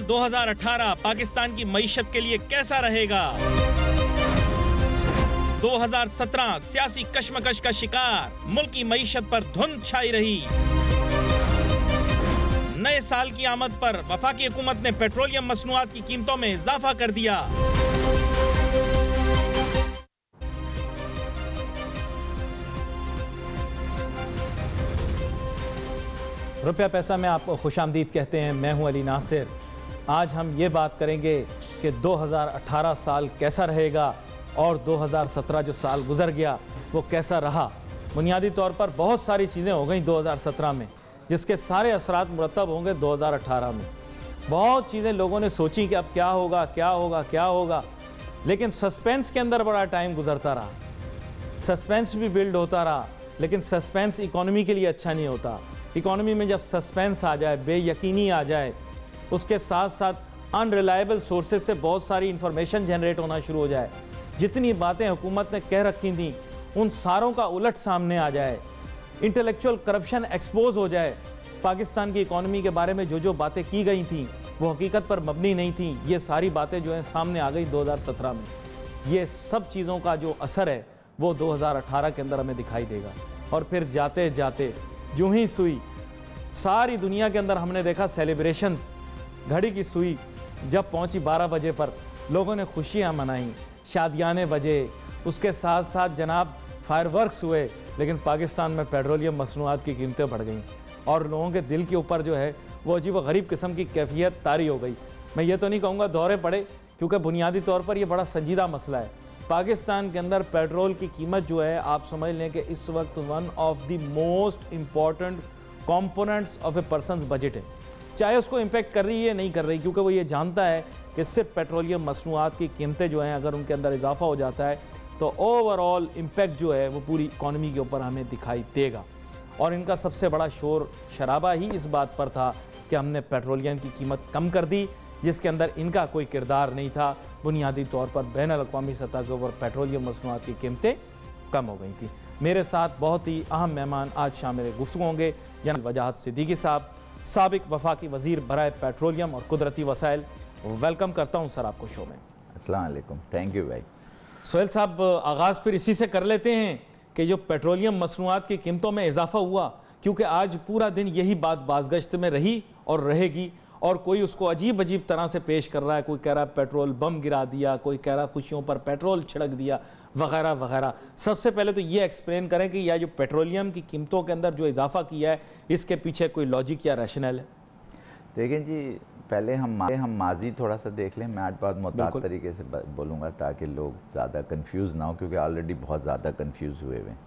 2018 पाकिस्तान की मईशत के लिए कैसा रहेगा? 2017 सियासी कशमकश का शिकार, मुल्क की मईशत पर धुंध छाई रही। नए साल की आमद पर वफाकी हुकूमत ने पेट्रोलियम मसनूआत की कीमतों में इजाफा कर दिया। रुपया पैसा में आपको खुशामदीद कहते हैं। मैं हूं अली नासिर। आज हम ये बात करेंगे कि 2018 साल कैसा रहेगा और 2017 जो साल गुजर गया वो कैसा रहा। बुनियादी तौर पर बहुत सारी चीज़ें हो गई 2017 में, जिसके सारे असरात मुरतब होंगे 2018 में। बहुत चीज़ें लोगों ने सोची कि अब क्या होगा क्या होगा क्या होगा, लेकिन सस्पेंस के अंदर बड़ा टाइम गुजरता रहा, सस्पेंस भी बिल्ड होता रहा। लेकिन सस्पेंस इकॉनमी के लिए अच्छा नहीं होता। इकॉनमी में जब सस्पेंस आ जाए, बेयकीनी आ जाए, उसके साथ साथ अनरिलायबल सोर्सेज से बहुत सारी इंफॉर्मेशन जनरेट होना शुरू हो जाए, जितनी बातें हुकूमत ने कह रखी थी उन सारों का उलट सामने आ जाए, इंटेलेक्चुअल करप्शन एक्सपोज हो जाए, पाकिस्तान की इकॉनमी के बारे में जो जो बातें की गई थी वो हकीकत पर मबनी नहीं थी, ये सारी बातें जो हैं सामने आ गई 2017 में। ये सब चीज़ों का जो असर है वो 2018 के अंदर हमें दिखाई देगा। और फिर जाते जाते यूं ही सुई सारी दुनिया के अंदर हमने देखा सेलिब्रेशंस। घड़ी की सुई जब पहुंची 12 बजे पर लोगों ने खुशियां मनाई, शादियाने बजे, उसके साथ साथ जनाब फायरवर्क्स हुए। लेकिन पाकिस्तान में पेट्रोलियम मसनूआत की कीमतें बढ़ गईं और लोगों के दिल के ऊपर जो है वो अजीब व गरीब किस्म की कैफियत तारी हो गई। मैं ये तो नहीं कहूँगा दौरे पड़े, क्योंकि बुनियादी तौर पर यह बड़ा संजीदा मसला है। पाकिस्तान के अंदर पेट्रोल की कीमत जो है, आप समझ लें कि इस वक्त one of the most important components of A persons budget है। चाहे उसको इम्पेक्ट कर रही है नहीं कर रही, क्योंकि वो ये जानता है कि सिर्फ पेट्रोलियम मसनूआत की कीमतें जो हैं अगर उनके अंदर इजाफा हो जाता है तो ओवरऑल इम्पेक्ट जो है वो पूरी इकॉनमी के ऊपर हमें दिखाई देगा। और इनका सबसे बड़ा शोर शराबा ही इस बात पर था कि हमने पेट्रोलियम की कीमत कम कर दी, जिसके अंदर इनका कोई किरदार नहीं था। बुनियादी तौर पर बैन अल-अक़वामी सतह के ऊपर पेट्रोलियम मसनूआत की कीमतें कम हो गई थी। मेरे साथ बहुत ही अहम मेहमान आज शामिल गुफ्तगू होंगे, जनाब वजाहत सिद्दीकी साहब, साबिक वफाकी वज़ीर बराए पेट्रोलियम और कुदरती वसाइल। वेलकम करता हूँ सर आपको शो में। अस्सलाम वालेकुम, थैंक यू भाई। सोहेल साहब, आगाज़ फिर इसी से कर लेते हैं कि जो पेट्रोलियम मसनूआत की कीमतों में इजाफा हुआ, क्योंकि आज पूरा दिन यही बात बाज़गश्त में रही और रहेगी, और कोई उसको अजीब अजीब तरह से पेश कर रहा है। कोई कह रहा है पेट्रोल बम गिरा दिया, कोई कह रहा खुशियों पर पेट्रोल छिड़क दिया, वगैरह वगैरह। सबसे पहले तो ये एक्सप्लेन करें कि यह जो पेट्रोलियम की कीमतों के अंदर जो इजाफा किया है, इसके पीछे कोई लॉजिक या रैशनल है? देखें जी, पहले हम माजी थोड़ा सा देख लें। मैं आज बहुत मुद्दात तरीके से बोलूँगा ताकि लोग ज़्यादा कंफ्यूज ना हो, क्योंकि ऑलरेडी बहुत ज़्यादा कंफ्यूज हुए हुए हैं।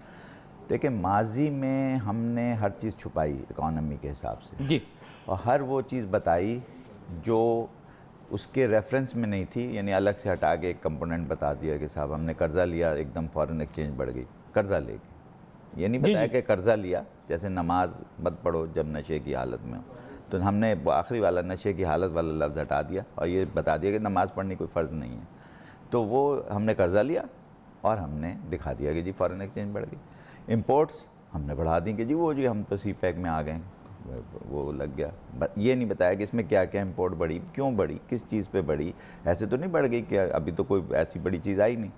देखिए, माजी में हमने हर चीज़ छुपाई इकॉनमी के हिसाब से जी, और हर वो चीज़ बताई जो उसके रेफरेंस में नहीं थी, यानी अलग से हटा के एक कंपोनेंट बता दिया कि साहब हमने कर्ज़ा लिया, एकदम फ़ॉरेन एक्सचेंज बढ़ गई, कर्ज़ा लेके। ये नहीं बताया कि कर्ज़ा लिया, जैसे नमाज मत पढ़ो जब नशे की हालत में हो, तो हमने आखिरी वाला नशे की हालत वाला लफ्ज़ हटा दिया और ये बता दिया कि नमाज़ पढ़नी कोई फ़र्ज़ नहीं है। तो वो हमने कर्ज़ा लिया और हमने दिखा दिया कि जी फ़ॉरेन एक्सचेंज बढ़ गई। इम्पोर्ट्स हमने बढ़ा दी कि जी वो जी हम तो सी पैक में आ गए, वो लग गया। ये नहीं बताया कि इसमें क्या क्या इंपोर्ट बढ़ी, क्यों बढ़ी, किस चीज़ पे बढ़ी। ऐसे तो नहीं बढ़ गई कि अभी तो कोई ऐसी बड़ी चीज़ आई नहीं।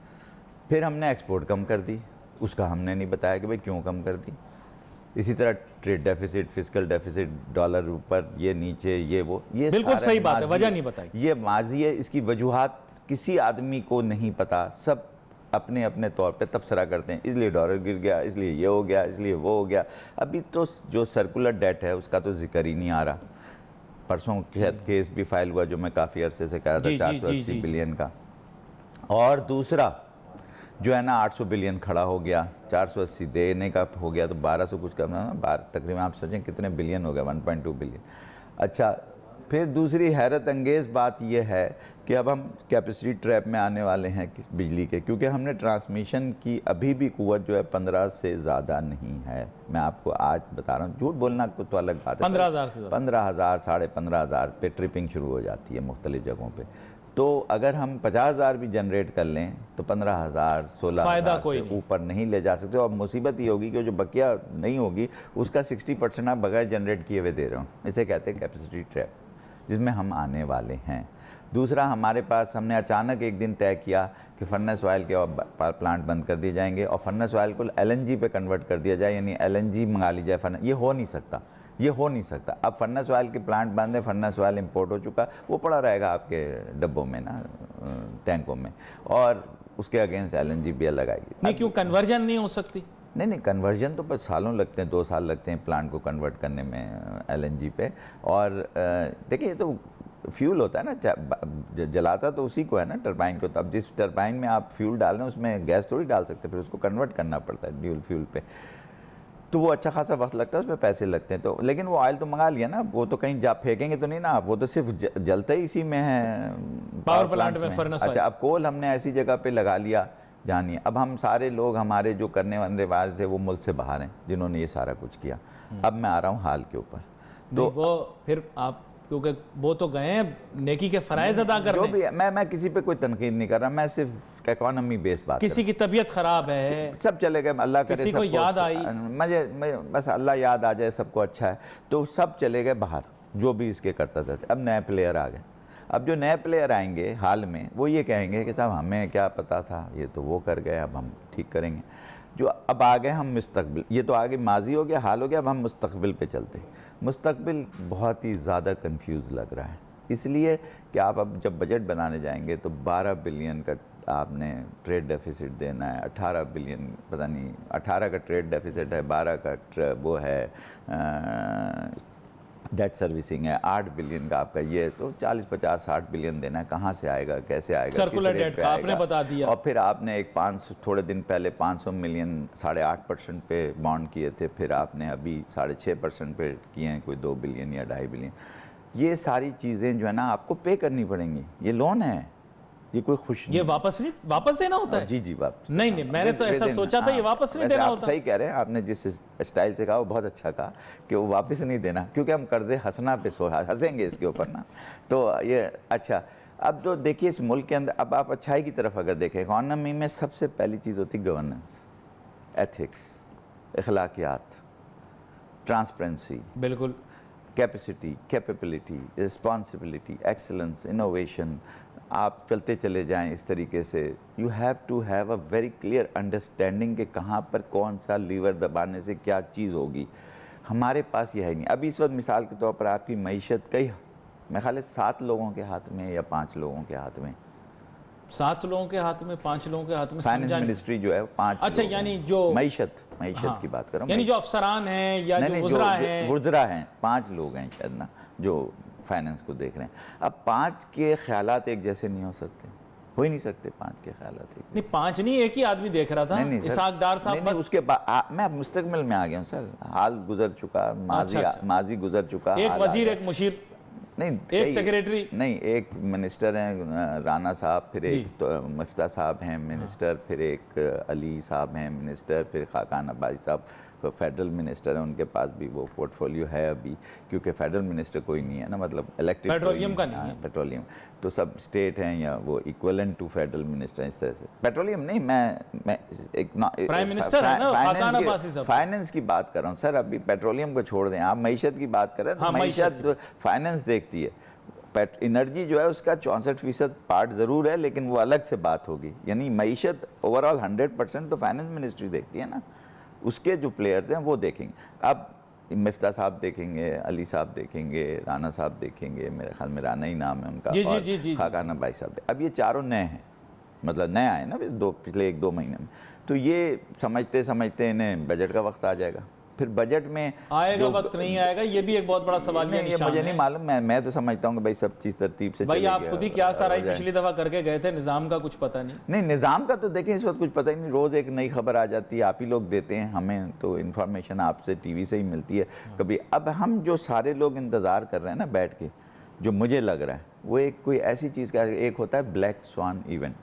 फिर हमने एक्सपोर्ट कम कर दी, उसका हमने नहीं बताया कि भाई क्यों कम कर दी। इसी तरह trade deficit, physical deficit, dollar ऊपर, ये नीचे, ये वो, ये बिल्कुल सही बात है, वजह नहीं बताई। ये माजी है, इसकी वजूहात किसी आदमी को नहीं पता। सब अपने अपने तौर पे तबसरा करते हैं, इसलिए डॉलर गिर गया, इसलिए ये हो गया, इसलिए वो हो गया। अभी तो जो सर्कुलर डेट है उसका तो जिक्र ही नहीं आ रहा। परसों केस भी फाइल हुआ जो मैं काफ़ी अरसे से कह रहा था, 480 बिलियन का। और दूसरा जो है ना 800 बिलियन खड़ा हो गया, 480 देने का हो गया, तो 1200 कुछ करना ना, तकरीबन आप सोचें कितने बिलियन हो गया, 1.2 बिलियन। अच्छा, फिर दूसरी हैरत अंगेज़ बात यह है कि अब हम कैपेसिटी ट्रैप में आने वाले हैं बिजली के, क्योंकि हमने ट्रांसमिशन की अभी भी कुव्वत जो है 15 से ज़्यादा नहीं है। मैं आपको आज बता रहा हूँ, झूठ बोलना को तो अलग बात है। 15,000 से 15,000, 15,500 पे ट्रिपिंग शुरू हो जाती है मुख्तलिफ जगहों पर। तो अगर हम 50,000 भी जनरेट कर लें तो 15,000, 16,000 से ऊपर नहीं ले जा सकते। और मुसीबत ये होगी कि जो बकिया नहीं होगी उसका 60% आप बगैर जनरेट किए हुए दे रहे हो। इसे कहते हैं कैपेसिटी ट्रैप। जिसमें हम आने वाले हैं। दूसरा, हमारे पास हमने अचानक एक दिन तय किया कि फर्नेस ऑयल के प्लांट बंद कर दिए जाएंगे और फर्नेस ऑयल को LNG पे कन्वर्ट कर दिया जाए, यानी LNG मंगा ली जाए। ये हो नहीं सकता, ये हो नहीं सकता। अब फर्नेस ऑयल के प्लांट बंद है, फर्नेस ऑयल इंपोर्ट हो चुका, वो पड़ा रहेगा आपके डब्बों में ना, टैंकों में, और उसके अगेंस्ट LNG भी लगाएगी। नहीं, क्यों कन्वर्जन नहीं हो सकती? नहीं, कन्वर्जन तो बस सालों लगते हैं, 2 साल लगते हैं प्लांट को कन्वर्ट करने में LNG पे। और देखिए, ये तो फ्यूल होता है ना, जलाता तो उसी को है ना, टरबाइन को। तो अब जिस टरबाइन में आप फ्यूल डाल रहे हैं उसमें गैस थोड़ी डाल सकते, फिर उसको कन्वर्ट करना पड़ता है ड्यूल फ्यूल पे, तो वो अच्छा खासा वक्त लगता है, उसमें पैसे लगते हैं। तो लेकिन वो ऑयल तो मंगा लिया ना, वो तो कहीं जा फेंकेंगे तो नहीं ना आप, वो तो सिर्फ जलता ही इसी में है, पावर प्लांट में फर्नेस। अच्छा, अब कोल हमने ऐसी जगह पे लगा लिया जानिए, अब हम सारे लोग हमारे जो करने वाले वाले थे वो मुल्क से बाहर हैं, जिन्होंने ये सारा कुछ किया। अब मैं आ रहा हूँ हाल के ऊपर, तो वो फिर आप, क्योंकि वो तो गए हैं नेकी के फराइज अदा करने। जो भी है, मैं किसी पे कोई तनकीद नहीं कर रहा, मैं सिर्फ इकोनॉमी बेस्ड बात। किसी की तबीयत खराब है, सब चले गए, अल्लाह करे किसी को याद आई, मुझे बस अल्लाह याद आ जाए, सबको अच्छा है, तो सब चले गए बाहर, जो भी इसके करता था। अब नए प्लेयर आ गए। अब जो नए प्लेयर आएंगे हाल में, वो ये कहेंगे कि साहब हमें क्या पता था, ये तो वो कर गए, अब हम ठीक करेंगे। जो अब आ गए हम मुस्तकबिल, ये तो आगे माजी हो गया, हाल हो गया, अब हम मुस्तकबिल पे चलते हैं। मुस्तकबिल बहुत ही ज़्यादा कंफ्यूज लग रहा है, इसलिए कि आप अब जब बजट बनाने जाएंगे तो 12 बिलियन का आपने ट्रेड डेफिसिट देना है, 18 बिलियन, पता नहीं 18 का ट्रेड डेफिसिट है, 12 का वो है डेट सर्विसिंग है, 8 बिलियन का आपका ये, तो 40, 50, 60 बिलियन देना है। कहाँ से आएगा, कैसे आएगा, सर्कुलर डेट का आपने बता दिया। और फिर आपने एक 500 थोड़े दिन पहले 500 मिलियन 8.5% पे बॉन्ड किए थे, फिर आपने अभी 6.5% पे किए हैं, कोई 2 बिलियन या 2.5 बिलियन। ये सारी चीज़ें जो है ना आपको पे करनी पड़ेंगी, ये लोन है, ये कोई खुश ये वापस देना होता है? जी वापस। नहीं, मैंने तो ऐसा सोचा था ये वापस नहीं देना होता। सही कह रहे हैं आपने, जिस स्टाइल से कहा वो बहुत अच्छा कहा कि वो वापस नहीं देना, क्योंकि हम कर्जे हंसना पे हंसेंगे इसके ऊपर ना, तो ये अच्छा। अब जो देखिए इस मुल्क के अंदर, अब आप अच्छाई की तरफ अगर देखें, इकॉनमी में सबसे पहली चीज़ होती है गवर्नेंस, एथिक्स, अखलाकियात, ट्रांसपेरेंसी, बिल्कुल, capacity, capability, responsibility, excellence, innovation. आप चलते चले जाएं इस तरीके से। You have to have a very clear understanding कि कहाँ पर कौन सा लीवर दबाने से क्या चीज़ होगी। हमारे पास यह है नहीं। अभी इस वक्त मिसाल के तौर पर आपकी मईशत कई, मैं ख्याल 7 लोगों के हाथ में या 5 लोगों के हाथ में, 7 लोगों के हाथ में, 5 लोगों के हाथ में, फाइनेंस मिनिस्ट्री जो है 5। अच्छा, यानी जो मईशत हाँ, की बात कर रहा हूँ, यानी जो अफसरान हैं या जो वुज़रा हैं, 5 लोग हैं शायद ना, जो फाइनेंस को देख रहे हैं। अब 5 के ख्यालात एक जैसे नहीं हो सकते, हो ही नहीं सकते 5 के ख्यालात एक नहीं, 5 नहीं, एक ही आदमी देख रहा था, इसाक डार साहब। नहीं, उसके बाद मैं मुस्तकबिल में आ गया हूँ सर, हाल गुजर चुका, माजी गुजर चुका, एक वजीर, एक मुशीर, नहीं, एक सेक्रेटरी, नहीं, एक मिनिस्टर हैं राना साहब, फिर एक तो मुफ्ता साहब हैं मिनिस्टर, फिर एक अली साहब हैं मिनिस्टर, फिर खाकान अब्बासी साहब फेडरल मिनिस्टर हैं, उनके पास भी वो पोर्टफोलियो है अभी, क्योंकि फेडरल मिनिस्टर कोई नहीं है ना, मतलब इलेक्टेड पेट्रोलियम का नहीं है, पेट्रोलियम तो सब स्टेट हैं या वो इक्वलेंट टू फेडरल मिनिस्टर, इस तरह से। पेट्रोलियम नहीं, मैं एक प्राइम मिनिस्टर है ना, खाकान अब्बासी साहब, फाइनेंस की बात कर रहा हूँ सर। अभी पेट्रोलियम को छोड़ दें, आप मईशत की बात कर रहे हैं, तो मईशत फाइनेंस देखती है। एनर्जी जो है उसका 64% पार्ट ज़रूर है, लेकिन वो अलग से बात होगी। यानी मईशत ओवरऑल 100% तो फाइनेंस मिनिस्ट्री देखती है ना, उसके जो प्लेयर्स हैं वो देखेंगे। अब मिफ्ता साहब देखेंगे, अली साहब देखेंगे, राना साहब देखेंगे, मेरे ख्याल में राना ही नाम है उनका, और खाकान अब्बासी साहब। अब ये चारों नए हैं, मतलब नए आए ना पिछले 1-2 महीने में, तो ये समझते समझते इन्हें बजट का वक्त आ जाएगा। फिर बजट में आएगा वक्त नहीं आएगा, ये भी एक बहुत बड़ा सवाल है। मुझे नहीं मालूम, मैं तो समझता हूँ कि भाई सब चीज़ तरतीब से। भाई आप खुद ही क्या साराई पिछली दफ़ा करके गए थे, निज़ाम का कुछ पता नहीं। नहीं, निज़ाम का तो देखें इस वक्त कुछ पता ही नहीं, रोज़ एक नई खबर आ जाती है, आप ही लोग देते हैं हमें, तो इन्फॉर्मेशन आपसे टीवी से ही मिलती है कभी। अब हम जो सारे लोग इंतज़ार कर रहे हैं ना बैठ के, जो मुझे लग रहा है वो एक कोई ऐसी चीज़ का, एक होता है ब्लैक स्वान इवेंट,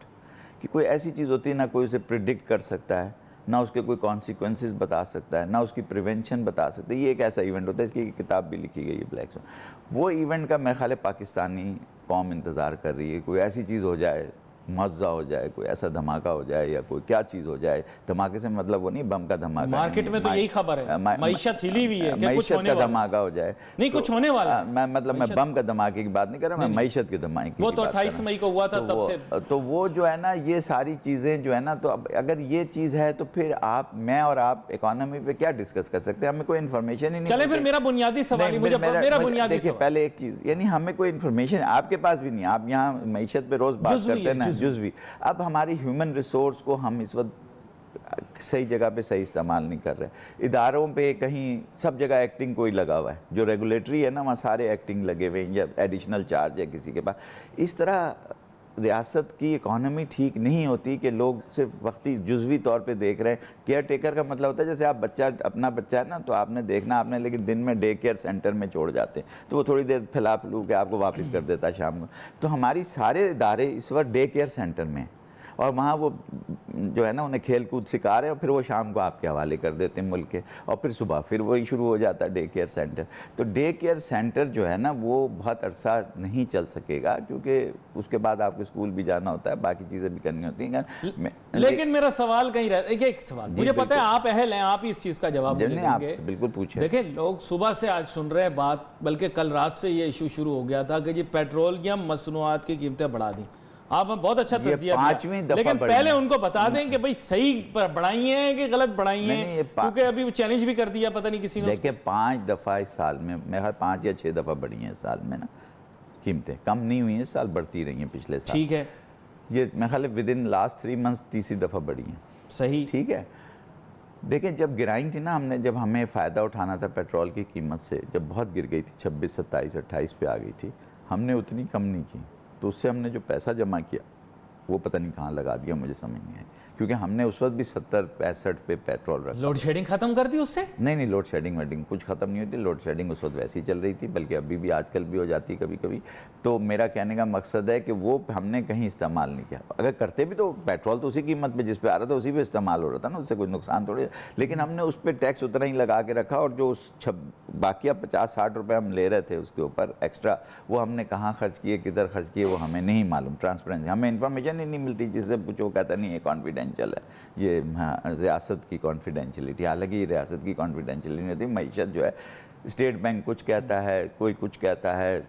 कि कोई ऐसी चीज़ होती है ना कोई उसे प्रिडिक्ट कर सकता है, ना उसके कोई कॉन्सिक्वेंसेस बता सकता है, ना उसकी प्रिवेंशन बता सकता है। ये एक ऐसा इवेंट होता है, इसकी किताब भी लिखी गई है ब्लैक स्वान। वो इवेंट का मेरे ख्याल है पाकिस्तानी कौम इंतज़ार कर रही है, कोई ऐसी चीज़ हो जाए मुआवजा हो जाए, कोई ऐसा धमाका हो जाए या कोई क्या चीज़ हो जाए। धमाके से मतलब वो नहीं बम का धमाका, मार्केट में तो यही खबर है, मईशत हिली हुई है कि कुछ होने का वाला धमाका हो जाए, नहीं कुछ होने वाला है। मैं मतलब मैं बम का धमाके की बात नहीं कर रहा, मैं मईशत के धमाके वो की तो बात कर 28 रहा मई को हुआ था, तब से तो वो जो है ना, ये सारी चीज़ें जो है ना, तो अब अगर ये चीज़ है तो फिर मैं और आप इकोनॉमी पे क्या डिस्कस कर सकते हैं? हमें कोई इन्फॉर्मेशन ही नहीं। चले फिर मेरा बुनियादी सवाल ही, मेरा बुनियादी देखिए सवाल, पहले एक चीज़, यानी हमें कोई इन्फॉर्मेशन आपके पास भी नहीं, आप यहाँ मईशत पे रोज़ बात करते हैं ना, जुज़वी। अब हमारी ह्यूमन रिसोर्स को हम इस वक्त सही जगह पे सही इस्तेमाल नहीं कर रहे। इदारों पे कहीं सब जगह एक्टिंग कोई लगा हुआ है, जो रेगुलेटरी है ना वहाँ सारे एक्टिंग लगे हुए हैं, या एडिशनल चार्ज है किसी के पास। इस तरह रियासत की इकॉनमी ठीक नहीं होती कि लोग सिर्फ वक्ती जुज़वी तौर पे देख रहे हैं। केयर टेकर का मतलब होता है जैसे आप अपना बच्चा है ना, तो आपने देखना आपने, लेकिन दिन में डे केयर सेंटर में छोड़ जाते हैं, तो वो थोड़ी देर फैला फैलू के आपको वापस कर देता है शाम को। तो हमारी सारे इदारे इस वक्त डे केयर सेंटर में हैं, और वहाँ वो जो है ना उन्हें खेल कूद सिखा रहे हैं, और फिर वो शाम को आपके हवाले कर देते हैं मुल्क के, और फिर सुबह फिर वही शुरू हो जाता है डे केयर सेंटर। तो डे केयर सेंटर जो है ना वो बहुत अरसा नहीं चल सकेगा, क्योंकि उसके बाद आपको स्कूल भी जाना होता है, बाकी चीज़ें भी करनी होती हैं। लेकिन मेरा सवाल कहीं रहता है, एक सवाल मुझे पता है आप अहल हैं, आप इस चीज़ का जवाब देंगे, बिल्कुल पूछे। देखिए लोग सुबह से आज सुन रहे हैं बात, बल्कि कल रात से ये इशू शुरू हो गया था कि जी पेट्रोलियम मसनूआत की कीमतें बढ़ा दी। आप बहुत अच्छा तजिया दिया, लेकिन पहले उनको बता दें कि भाई सही बढ़ाई हैं कि गलत बढ़ाई हैं, क्योंकि अभी वो चैलेंज भी कर दिया पता नहीं किसी ने। देखिए 5 दफ़ा इस साल में, मेरा 5 या 6 दफ़ा बढ़ी हैं इस साल में ना कीमतें, कम नहीं हुई हैं इस साल, बढ़ती रही हैं पिछले साल। ठीक है, ये मेरे ख्याल विद इन लास्ट 3 मंथ्स तीसरी दफ़ा बढ़ी हैं। सही, ठीक है। देखिए जब गिराई थी ना हमने, जब हमें फ़ायदा उठाना था पेट्रोल की कीमत से, जब बहुत गिर गई थी 26, 27, 28 पे आ गई थी, हमने उतनी कम नहीं की, तो उससे हमने जो पैसा जमा किया वो पता नहीं कहाँ लगा दिया, मुझे समझ नहीं आई, क्योंकि हमने उस वक्त भी 70-65 पे पेट्रोल रखा। लोड शेडिंग खत्म कर दी उससे? नहीं, लोड शेडिंग वेडिंग कुछ ख़त्म नहीं होती, लोड शेडिंग उस वक्त वैसी चल रही थी, बल्कि अभी भी आजकल भी हो जाती है कभी कभी। तो मेरा कहने का मकसद है कि वो हमने कहीं इस्तेमाल नहीं किया। अगर करते भी तो पेट्रोल तो उसी कीमत पे जिस पे आ रहा था उसी पे इस्तेमाल हो रहा था ना, उससे कोई नुकसान थोड़ी। लेकिन हमने उस पर टैक्स उतना ही लगा के रखा, और जो उस बाकी 50-60 रुपये हम ले रहे थे उसके ऊपर एक्स्ट्रा, वो हमने कहाँ खर्च किए, किधर खर्च किए, वो हमें नहीं मालूम। ट्रांसपेरेंसी, हमें इन्फॉर्मेशन ही नहीं मिलती, जिससे पूछो कहता नहीं ये कॉन्फिडेंशियल है, ये रियासत की कॉन्फिडेंशियलिटी। हालांकि रियासत की कॉन्फिडेंशियलिटी नहीं होती, मईशत जो है स्टेट बैंक कुछ कहता है, कोई कुछ कहता है,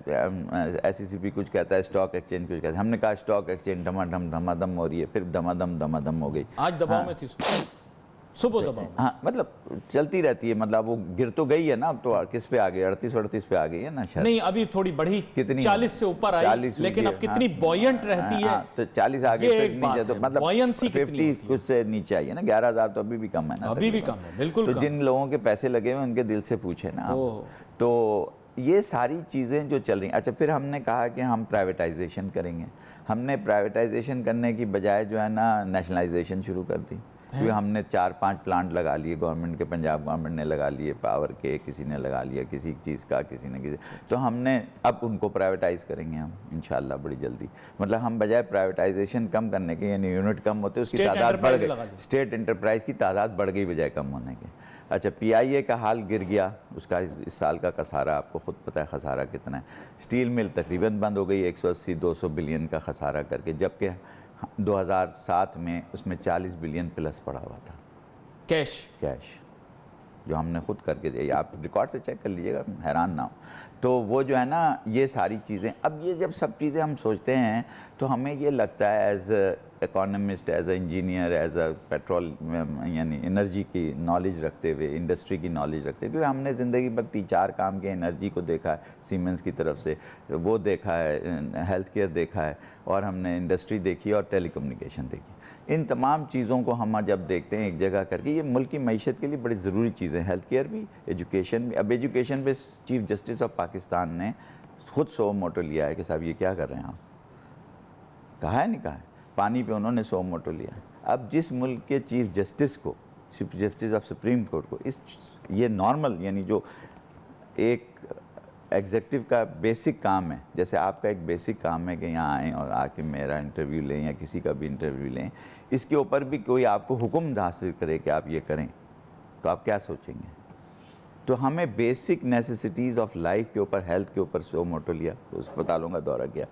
SECP कुछ कहता है, स्टॉक एक्सचेंज कुछ कहता है। हमने कहा स्टॉक एक्सचेंज धमाधम हो रही है, फिर धमाधम हो गई। आज दबाव में थी सुबह दबाव, हाँ मतलब चलती रहती है, मतलब वो गिर तो गई है ना, अब तो किस पे आ गई, 38-38 पे आ गई है ना शायद। नहीं अभी थोड़ी बढ़ी, कितनी 40 से ऊपर आई, लेकिन अब कितनी बॉयंट रहती है, तो 40 आगे फिर नीचे, तो मतलब 50 कुछ से नीचे आई है ना। 11,000 तो अभी भी कम है ना, अभी भी कम है बिल्कुल। तो जिन लोगों के पैसे लगे हुए उनके दिल से पूछे ना, तो ये सारी चीज़ें जो चल रही। अच्छा, फिर हमने कहा कि हम प्राइवेटाइजेशन करेंगे। हमने प्राइवेटाइजेशन करने की बजाय जो है ना नेशनलाइजेशन शुरू कर दी, क्योंकि हमने 4-5 प्लांट लगा लिए गवर्नमेंट के, पंजाब गवर्नमेंट ने लगा लिए, पावर के किसी ने लगा लिया, किसी चीज़ का किसी ने किसी, तो हमने अब उनको प्राइवेटाइज करेंगे हम इंशाल्लाह बड़ी जल्दी। मतलब हम बजाय प्राइवेटाइजेशन कम करने के, यानी यूनिट कम होते उसकी तादाद बढ़ गई, स्टेट एंटरप्राइज की तादाद बढ़ गई बजाय कम होने के। अच्छा, PIA का हाल गिर गया, उसका इस साल का खसारा आपको खुद पता है खसारा कितना है। स्टील मिल तकरीबन बंद हो गई 180-200 बिलियन का खसारा करके, जबकि 2007 में उसमें 40 बिलियन प्लस पड़ा हुआ था कैश, जो हमने खुद करके दिया। आप रिकॉर्ड से चेक कर लीजिएगा, हैरान ना हो। तो वो जो है ना, ये सारी चीज़ें, अब ये जब सब चीज़ें हम सोचते हैं तो हमें ये लगता है as economist, as a engineer, as a petrol यानी एनर्जी की नॉलेज रखते हुए, इंडस्ट्री की नॉलेज रखते हुए, क्योंकि हमने ज़िंदगी भर 3-4 काम के एनर्जी को देखा है, सीमेंस की तरफ से वो देखा है, हेल्थ केयर देखा है, और हमने इंडस्ट्री देखी और टेलीकम्युनिकेशन देखी। इन तमाम चीज़ों को हम जब देखते हैं एक जगह करके, ये मुल्क की मईशत के लिए बड़ी ज़रूरी चीज़ें, हेल्थ केयर भी, एजुकेशन भी। अब एजुकेशन पे चीफ जस्टिस ऑफ पाकिस्तान ने खुद सो मोटो लिया है कि साहब ये क्या कर रहे हैं आप, कहा है नहीं कहा है, पानी पे उन्होंने सो मोटो लिया है। अब जिस मुल्क के चीफ जस्टिस को, chief justice of supreme court को, इस ये नॉर्मल यानी जो एक एग्जेक्टिव का बेसिक काम है, जैसे आपका एक बेसिक काम है कि यहाँ आएँ और आके मेरा इंटरव्यू लें या किसी का भी इंटरव्यू लें, इसके ऊपर भी कोई आपको हुक्म हासिल करे कि आप ये करें, तो आप क्या सोचेंगे? तो हमें बेसिक नेसेसिटीज़ ऑफ लाइफ के ऊपर, हेल्थ के ऊपर सो मोटो लिया, तो अस्पतालों का दौरा किया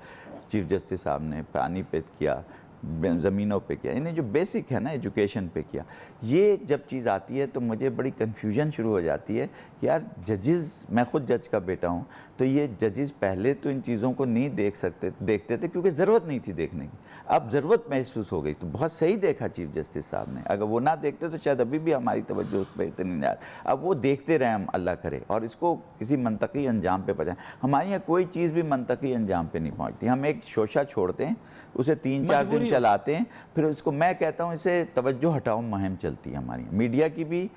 चीफ जस्टिस साहब ने, पानी पे किया, ज़मीनों पे किया, यानी जो बेसिक है ना एजुकेशन पे किया। ये जब चीज़ आती है तो मुझे बड़ी कन्फ्यूजन शुरू हो जाती है कि यार जजेस, मैं खुद जज का बेटा हूँ, तो ये जजेस पहले तो इन चीज़ों को नहीं देखते थे क्योंकि ज़रूरत नहीं थी देखने की। अब ज़रूरत महसूस हो गई तो बहुत सही देखा चीफ जस्टिस साहब ने। अगर वो ना देखते तो शायद अभी भी हमारी तवज्जो उस पर इतनी नहीं आती। अब वो देखते रहे, हम अल्लाह करे, और इसको किसी मंतकी अंजाम पे पहुँचाएं। हमारे यहाँ कोई चीज़ भी मंतकी अंजाम पे नहीं पहुँचती। हम एक शोशा छोड़ते हैं, उसे 3-4 दिन चलाते हैं, फिर उसको, मैं कहता हूँ इसे तवज्जो हटाओ मुहिम चलती है हमारी, मीडिया की भी,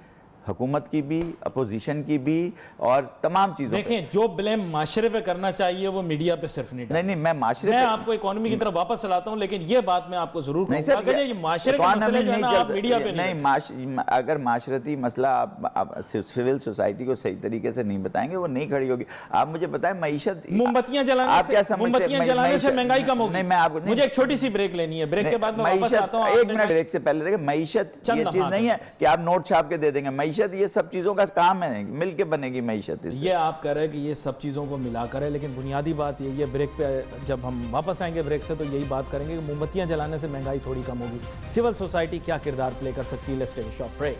हुकूमत की भी, अपोजिशन की भी, और तमाम चीज़ों। देखें, जो ब्लेम माशरे पे करना चाहिए वो मीडिया पे सिर्फ नहीं, मैं माशरे, मैं आपको इकोनॉमी की तरफ वापस लाता हूं, लेकिन ये बात मैं आपको जरूर कहूंगा कि ये माशरे के मसले जो है ना, आप मीडिया पे नहीं, अगर माशरती मसला आप सिविल सोसाइटी को सही तरीके से नहीं बताएंगे वो नहीं खड़ी होगी। आप मुझे बताएं, मईशत, मोमबत्तियां जलाने से महंगाई कम होगी। मैं आपको, मुझे एक छोटी सी ब्रेक लेनी है, ब्रेक के बाद मैं वापस आता हूं। 1 मिनट ब्रेक से पहले देखिए, मईशत ये चीज नहीं है कि आप नोट छाप के दे देंगे। मईशत ये सब चीज़ों का काम है, मिल के बनेगी मईशत। ये आप कह रहे हैं कि ये सब चीज़ों को मिलाकर है, लेकिन बुनियादी बात यही है, ब्रेक पे जब हम वापस आएंगे ब्रेक से तो यही बात करेंगे कि मोमबत्तियां जलाने से महंगाई थोड़ी कम होगी। सिविल सोसाइटी क्या किरदार प्ले कर सकती है? Let's take a short break.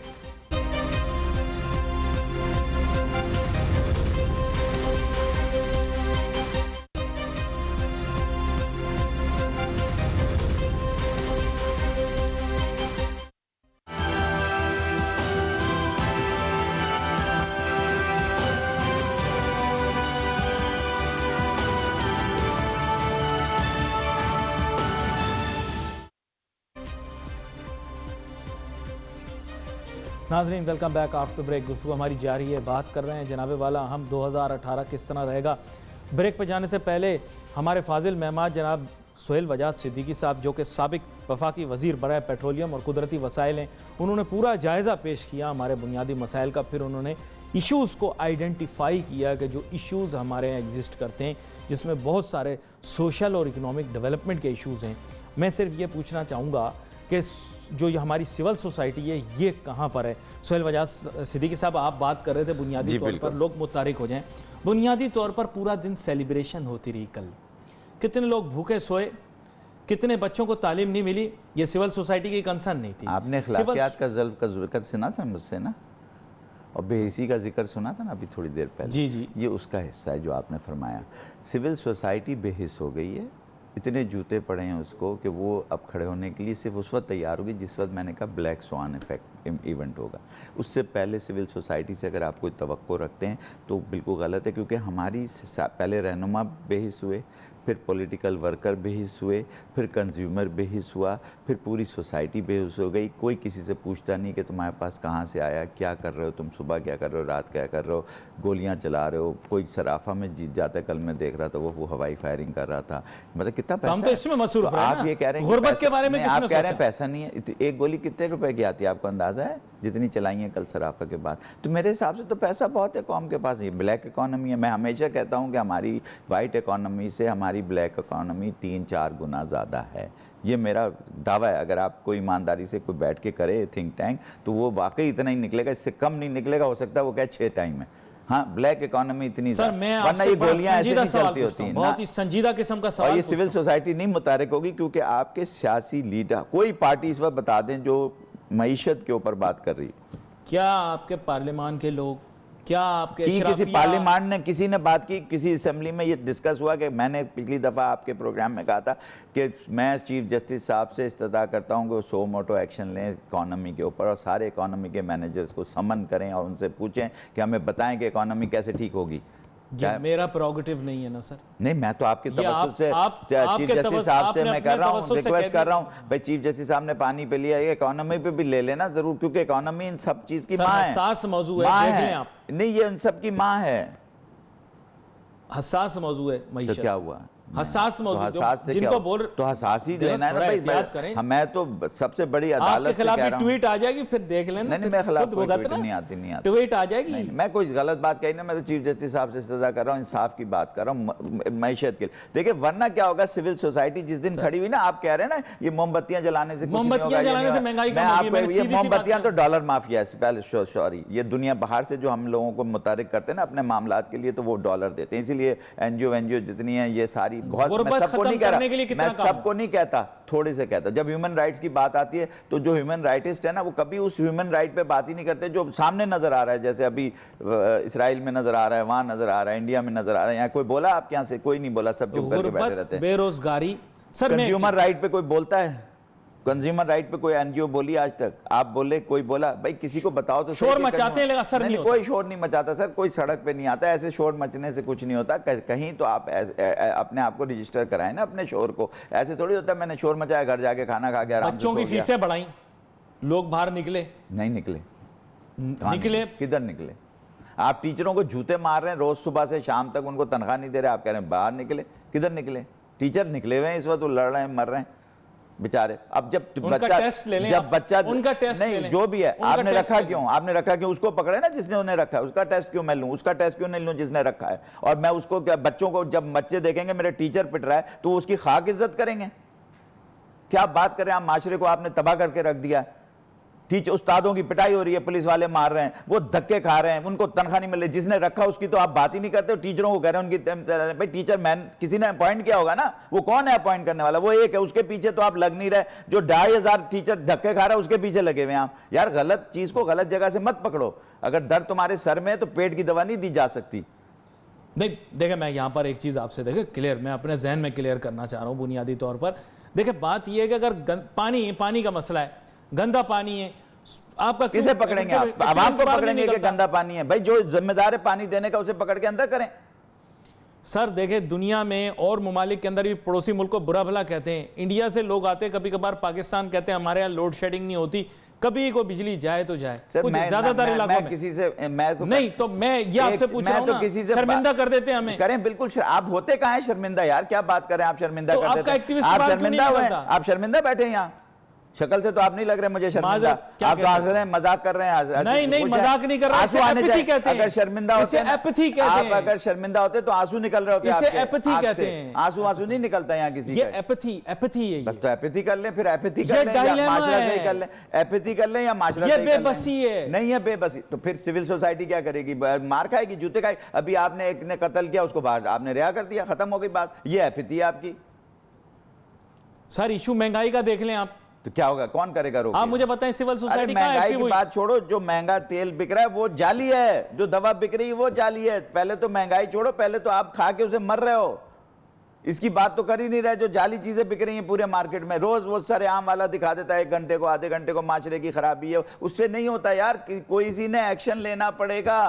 नाज़रीन, वेलकम बैक आफ्टर ब्रेक। गुफ्तगू हमारी जारी है, बात कर रहे हैं जनाबे वाला हम 2018 किस तरह रहेगा। ब्रेक पर जाने से पहले हमारे फाजिल मेहमान जनाब सोहेल वजाद सिद्दीकी साहब, जो कि साबिक वफाकी वज़ीर बराए पेट्रोलियम और कुदरती वसाइल हैं, उन्होंने पूरा जायज़ा पेश किया हमारे बुनियादी मसाइल का। फिर उन्होंने इश्यूज़ को आइडेंटिफाई किया कि जो इश्यूज़ हमारे यहाँ एग्जिस्ट करते हैं, जिसमें बहुत सारे सोशल और इकनॉमिक डेवलपमेंट के इश्यूज़ हैं। मैं सिर्फ ये पूछना चाहूँगा कि जो ये हमारी सिविल सोसाइटी है ये कहाँ पर है? सोहेल वजाद सिद्दीकी साहब, आप बात कर रहे थे बुनियादी तौर पर, लोग मुतारिक हो जाएं, बुनियादी तौर पर पूरा दिन सेलिब्रेशन होती रही। कल कितने लोग भूखे सोए, कितने बच्चों को तालीम नहीं मिली, ये सिविल सोसाइटी की कंसर्न नहीं थी। आपने अखलाकियात का ज़ल्ब का जिक्र सुना था मुझसे ना, और बेहिसी का जिक्र सुना था ना अभी थोड़ी देर पहले। जी जी, ये उसका हिस्सा है जो आपने फरमाया। सिविल सोसाइटी बेहिस हो गई है, इतने जूते पड़े हैं उसको कि वो अब खड़े होने के लिए सिर्फ उस वक्त तैयार होगी जिस वक्त मैंने कहा ब्लैक स्वान इफेक्ट इवेंट होगा। उससे पहले सिविल सोसाइटी से अगर आप कोई तवक्को रखते हैं तो बिल्कुल गलत है, क्योंकि हमारी पहले रहनुमा बेहिस हुए, फिर पॉलिटिकल वर्कर बेहिस हुए, फिर कंज्यूमर बेहिस हुआ, फिर पूरी सोसाइटी बेहिस हो गई। कोई किसी से पूछता नहीं कि तुम्हारे पास कहाँ से आया, क्या कर रहे हो तुम, सुबह क्या कर रहे हो, रात क्या कर रहे हो, गोलियां चला रहे हो। कोई सराफा में जीत जाता है, कल मैं देख रहा था वो हवाई फायरिंग कर रहा था। मतलब कितना पैसा, हम तो इसमें मसरूफ हैं। आप ये कह रहे हैं गुर्बत के बारे में आप कह रहे हैं पैसा नहीं है। एक गोली कितने रुपए की आती है, आपको अंदाजा है? जितनी चलाई है कल सराफा के बाद। तो मेरे हिसाब से तो पैसा बहुत है कौम के पास। ये ब्लैक इकॉनमी है। मैं हमेशा कहता हूँ कि हमारी वाइट इकॉनमी से हमारी ब्लैक इकॉनमी 3-4 गुना ज़्यादा है। ये मेरा दावा है। अगर आप कोई ईमानदारी से कोई बैठ के करे थिंक टैंक, तो वो वाकई इतना ही निकलेगा, इससे कम नहीं निकलेगा। हो सकता है वो क्या 6 टाइम है। हाँ, ब्लैक इकोनॉमी इतनी, सर मैं वरना ये गोलियां ऐसे नहीं चलती होती हैं। बहुत ही संजीदा किस्म का सवाल। और ये सिविल सोसाइटी नहीं मुतारिक होगी, क्योंकि आपके सियासी लीडर, कोई पार्टी इस वक्त बता दें जो मईशत के ऊपर बात कर रही है। क्या आपके पार्लियामान के लोग, क्या आपके किसी पार्लियामान ने, किसी ने बात की, किसी असेंबली में ये डिस्कस हुआ कि मैंने पिछली दफ़ा आपके प्रोग्राम में कहा था कि मैं चीफ जस्टिस साहब से इस्तदा करता हूं कि वो सो मोटो एक्शन लें इकॉनमी के ऊपर और सारे इकॉनमी के मैनेजर्स को समन करें और उनसे पूछें कि हमें बताएं कि इकॉनमी कैसे ठीक होगी। ये मेरा प्रोगेटिव नहीं है ना सर। नहीं, मैं तो आपके तवज्जो से चीफ जस्टिस साहब से मैं कर रहा हूँ, रिक्वेस्ट कर रहा हूँ भाई, चीफ जस्टिस साहब ने पानी पे लिया, ये इकोनॉमी पे भी ले लेना जरूर, क्योंकि इकोनॉमी इन सब चीज की माँ है। हसास मौजू है, देख लें आप। नहीं, ये इन सब की माँ है, हसास मौजू है। तो क्या हुआ? हसास मौजूद, हसास से जिनको बोल, तो हसास ही लेना है ना भाई। मैं तो सबसे बड़ी अदालत के खिलाफ ट्वीट आ जाएगी, फिर देख लेना। नहीं, मैं खिलाफ कोई ट्वीट नहीं आती, ट्वीट आ जाएगी। मैं कोई गलत बात कही ना, मैं तो चीफ जस्टिस साहब से सजा कर रहा हूँ, इंसाफ की बात कर रहा हूँ मईशत के लिए। देखिए, वरना क्या होगा, सिविल सोसाइटी जिस दिन खड़ी हुई ना, आप कह रहे हैं ना ये मोमबत्तियां जलाने से, मोमबत्तियां जलाने से महंगाई कम होगी। ये मोमबत्तियां तो डॉलर माफिया है पहले, सॉरी, ये दुनिया बाहर से जो हम लोगों को मुतारिक करते हैं ना अपने मामलात के लिए, तो वो डॉलर देते हैं। इसीलिए एनजीओ जितनी है ये सारी बहुत, मैं गुर्बत सबको नहीं खत्म कह करने के लिए रहा, कितना मैं काम सबको नहीं कहता, थोड़े से कहता। जब ह्यूमन राइट्स की बात आती है तो जो ह्यूमन राइटिस्ट है ना, वो कभी उस ह्यूमन राइट पे बात ही नहीं करते जो सामने नजर आ रहा है। जैसे अभी इसराइल में नजर आ रहा है, वहां नजर आ रहा है, इंडिया में नजर आ रहा है। यहाँ कोई बोला आपके यहाँ से? कोई नहीं बोला, सब चुप करके बैठे रहते हैं। बेरोजगारी, सर कंज्यूमर राइट पे कोई बोलता है? कंज्यूमर राइट पे कोई एनजीओ बोली आज तक? आप बोले, कोई बोला? भाई किसी को बताओ तो। शोर मचाते हैं लेकिन असर नहीं होता। कोई शोर नहीं मचाता सर, कोई सड़क पे नहीं आता। ऐसे शोर मचने से कुछ नहीं होता। कहीं तो आप अपने आप को रजिस्टर कराएं ना, अपने शोर को। ऐसे थोड़ी होता है मैंने शोर मचाया, घर जाके खाना खा के आराम से बच्चों की सो गया। फीसें बढ़ाई, लोग बाहर निकले? नहीं निकले। निकले किधर निकले? आप टीचरों को जूते मार रहे हैं रोज सुबह से शाम तक, उनको तनख्वाह नहीं दे रहे, आप कह रहे हैं बाहर निकले। किधर निकले? टीचर निकले हुए हैं इस वक्त, वो लड़ रहे हैं, मर रहे हैं बेचारे। अब जब बच्चा, जब बच्चा, उनका टेस्ट नहीं जो भी है, आपने रखा क्यों? आपने रखा क्यों? उसको पकड़े ना जिसने उन्हें रखा है, उसका टेस्ट क्यों मैं लूं? उसका टेस्ट क्यों नहीं लूं जिसने रखा है? और मैं उसको क्या, बच्चों को जब बच्चे देखेंगे मेरे टीचर पिट रहा है तो उसकी खाक इज्जत करेंगे? क्या बात करें, आप माशरे को आपने तबाह करके रख दिया। टीचर, उस्तादों की पिटाई हो रही है, पुलिस वाले मार रहे हैं, वो धक्के खा रहे हैं, उनको तनख्वाह नहीं मिल रही। जिसने रखा उसकी तो आप बात ही नहीं करते हो। टीचरों को कह रहे हैं उनकी, भाई टीचर मैन किसी ने अपॉइंट किया होगा ना, वो कौन है अपॉइंट करने वाला? वो एक है, उसके पीछे तो आप लग नहीं रहे। जो 2500 टीचर धक्के खा रहा है उसके पीछे लगे हुए हैं आप। यार गलत चीज को गलत जगह से मत पकड़ो। अगर दर्द तुम्हारे सर में है तो पेट की दवा नहीं दी जा सकती। नहीं देखिए, मैं यहाँ पर एक चीज आपसे देखे क्लियर, मैं अपने जहन में क्लियर करना चाह रहा हूँ बुनियादी तौर पर। देखिए बात यह है कि अगर पानी का मसला है, गंदा पानी है, आपका किसे पकड़ेंगे आप? आवाम को पकड़ेंगे कि गंदा पानी है? भाई जो जिम्मेदार है पानी देने का उसे पकड़ के अंदर करें। सर देखे, दुनिया में और ममालिक के अंदर भी पड़ोसी मुल्क को बुरा भला कहते हैं। इंडिया से लोग आते हैं, कभी कभार पाकिस्तान कहते हैं हमारे यहाँ लोड शेडिंग नहीं होती, कभी को बिजली जाए तो जाए। ज्यादातर इलाकों में किसी से मैं तो नहीं, तो मैं ये आपसे पूछ रहा हूं ना, किसी से शर्मिंदा कर देते हैं हमें। करें बिल्कुल। आप होते कहाँ हैं शर्मिंदा? यार क्या बात करें, आप शर्मिंदा तो करते हैं। आप शर्मिंदा हुए, आप शर्मिंदा बैठे हैं यहाँ। शक्ल से तो आप नहीं लग रहे मुझे शर्मिंदा। आप तो हंस रहे हैं, मजाक कर रहे हैं। नहीं नहीं, मजाक नहीं कर रहे, आंसू आने चाहिए। अगर शर्मिंदा होते हैं, एपैथी कहते हैं। आप अगर शर्मिंदा होते तो आंसू निकल रहे होते। इसे एपैथी कहते हैं। आंसू नहीं निकलता यहाँ किसी ये एपैथी है। बस तो एपैथी कर लें, फिर एपैथी कर लें या माशरा सही कर लें। एपैथी कर लें या माशरा सही कर लें। ये बेबसी है। नहीं है बेबसी तो फिर सिविल सोसाइटी क्या करेगी? मार खाएगी, जूते खाएगी। अभी आपने एक ने कत्ल किया, उसको बाहर आपने रिहा कर दिया, खत्म हो गई बात। ये एपैथी है आपकी। सर इशू महंगाई का देख लें आप, तो क्या होगा? कौन करेगा रोक? आप मुझे बताएं सिविल सोसाइटी का महंगाई की बात छोड़ो, जो महंगा तेल बिक रहा है वो जाली है, जो दवा बिक रही है वो जाली है। पहले तो महंगाई छोड़ो, पहले तो आप खा के उसे मर रहे हो, इसकी बात तो कर ही नहीं रहे। जो जाली चीजें बिक रही हैं पूरे मार्केट में, रोज वो सरेआम वाला दिखा देता है 1 घंटे को, आधे घंटे को माशरे की खराबी है, उससे नहीं होता यार। कोई सी ने एक्शन लेना पड़ेगा।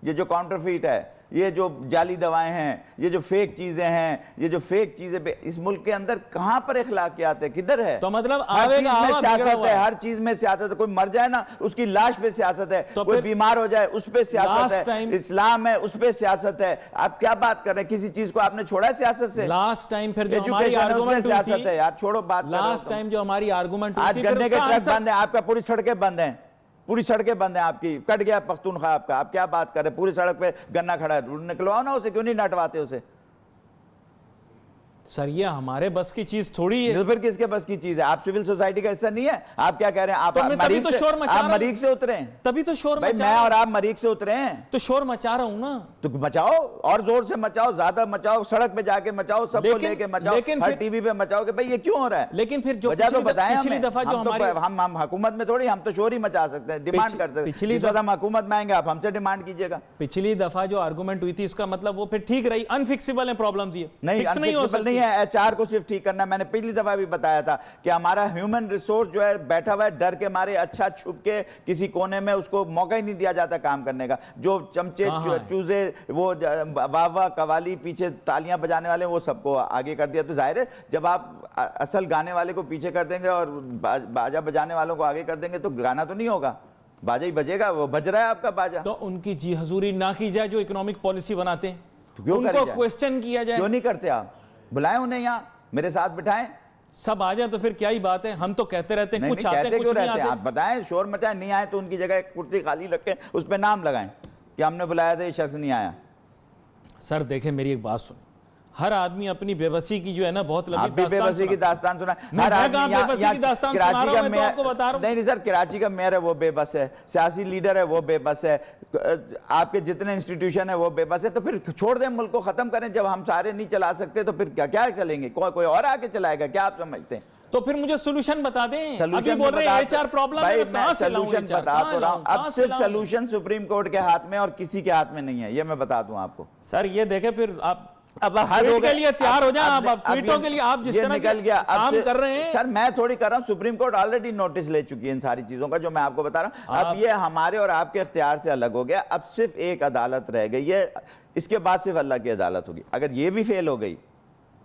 ये जो काउंटरफीट है, ये जो जाली दवाएं हैं, ये जो फेक चीजें हैं, ये जो फेक चीजें, इस मुल्क के अंदर कहां पर इखलाकियात है? किधर है? तो मतलब हर चीज में सियासत है, हर चीज में सियासत है। कोई मर जाए ना, उसकी लाश पे सियासत है। तो कोई बीमार हो जाए उस पे सियासत है। इस्लाम है उस पे सियासत है। आप क्या बात कर रहे हैं? किसी चीज को आपने छोड़ा है सियासत से? लास्ट टाइम फिर जो हमारी आर्गुमेंट सियासत है यार, छोड़ो बात। लास्ट टाइम जो हमारी आर्गुमेंट, आज गन्ने के ट्रक बंद है, आपका पूरी सड़कें बंद हैं, पूरी सड़कें बंद हैं आपकी। कट गया पख्तूनख्वा आपका। आप क्या बात कर रहे हैं? पूरी सड़क पे गन्ना खड़ा है, निकलवाओ ना उसे, क्यों नहीं नटवाते उसे? सर ये हमारे बस की चीज थोड़ी है। तो फिर किसके बस की चीज है? आप सिविल सोसाइटी का हिस्सा नहीं है? आप क्या कह रहे हैं? आप तो मरीज तो से, आप मरीज से उतरे हैं, तभी तो शोर भाई। मैं और आप मरीज से उतरे हैं तो शोर मचा रहा हूं ना। तो मचाओ, और जोर से मचाओ, ज्यादा मचाओ, सड़क पे जाके मचाओ, सबको लेके मचाओ, हर टीवी पे मचाओ कि भाई ये क्यों हो रहा है। लेकिन फिर जो वजह तो बताएं पिछली दफा जो हमारी, हम हुकूमत में थोड़ी, हम तो शोर ही मचा सकते हैं, डिमांड कर सकते हैं। पिछली दफा हम हुकूमत में आएंगे, आप हमसे डिमांड कीजिएगा। पिछली दफा जो आर्गुमेंट हुई थी, इसका मतलब वो फिर ठीक रही। अनफिक्सिबल है प्रॉब्लम्स, ये नहीं अनफिक्सिबल नहीं है। एचआर को सिर्फ ठीक करना। मैंने पिछली दफा भी बताया था कि हमारा ह्यूमन रिसोर्स जो है बैठा हुआ है डर के मारे, अच्छा छुप के किसी कोने में, उसको मौका ही नहीं दिया जाता काम करने का। जो चमचे चूजे, वो वाह वाह कवाली, पीछे तालियां बजाने वाले, वो सबको आगे कर दिया। तो जाहिर है जब आप असल गाने वाले को पीछे कर देंगे और बाजा बजाने वालों को आगे कर देंगे तो गाना तो नहीं होगा, बाजा ही बजेगा। वो बज रहा है आपका बाजा। तो उनकी जी हजूरी ना की जाए जो इकोनॉमिक पॉलिसी बनाते हैं, तो क्यों उनको क्वेश्चन किया जाए? क्यों नहीं करते आप? बुलाएं उन्हें यहाँ, मेरे साथ बिठाएं, सब आ जाए तो फिर क्या ही बात है। हम तो कहते रहते हैं, कुछ आते हैं कुछ नहीं आते। आप बताएं, शोर मचाएं, नहीं आए तो उनकी जगह एक कुर्सी खाली रखें, उस पर नाम लगाएं कि हमने बुलाया था, ये शख्स नहीं आया। सर देखें मेरी एक बात सुन, हर आदमी अपनी बेबसी की जो है ना बहुत आप लंबी भी दास्तान बेबसी की दास्तान सुना। नहीं, हर मैं आदमी कहाँ यहाँ- बेबसी यहाँ की दास्तान कराची सुना रहा का हूं, मैं तो आपको बता रहा हूं। नहीं सर, कराची का मेयर है वो बेबस है, सियासी लीडर है वो बेबस है, आपके जितने इंस्टीट्यूशन है वो बेबस है। तो फिर छोड़ दें, मुल्क को खत्म करें। जब हम सारे नहीं चला सकते तो फिर क्या क्या चलेंगे? कोई और आके चलाएगा क्या, आप समझते हैं? तो फिर मुझे सोल्यूशन बता दें। सलूशन अभी बोल रहे हैं एचआर प्रॉब्लम है, मैं कहां से लाऊं सलूशन HR? बता कहां तो रहा लाऊं? हूं। कहां अब से सिर्फ लाऊं? सलूशन सुप्रीम कोर्ट के हाथ में और किसी के हाथ में नहीं है, ये मैं बता दूं आपको। सर ये देखे फिर आप अब हद ट्वीट हो के गया। लिए तैयार हो जाएं। अब आप ट्वीटों के लिए आप जिस ये तरह निकल गया, अब काम से- कर रहे हैं। सर मैं थोड़ी कर रहा हूं, सुप्रीम कोर्ट ऑलरेडी नोटिस ले चुकी है इन सारी चीजों का, जो मैं आपको बता रहा हूं। अब ये हमारे और आपके इख्तियार से अलग हो गया। अब सिर्फ एक अदालत रह गई है, इसके बाद सिर्फ अल्लाह की अदालत होगी। अगर ये भी फेल हो गई,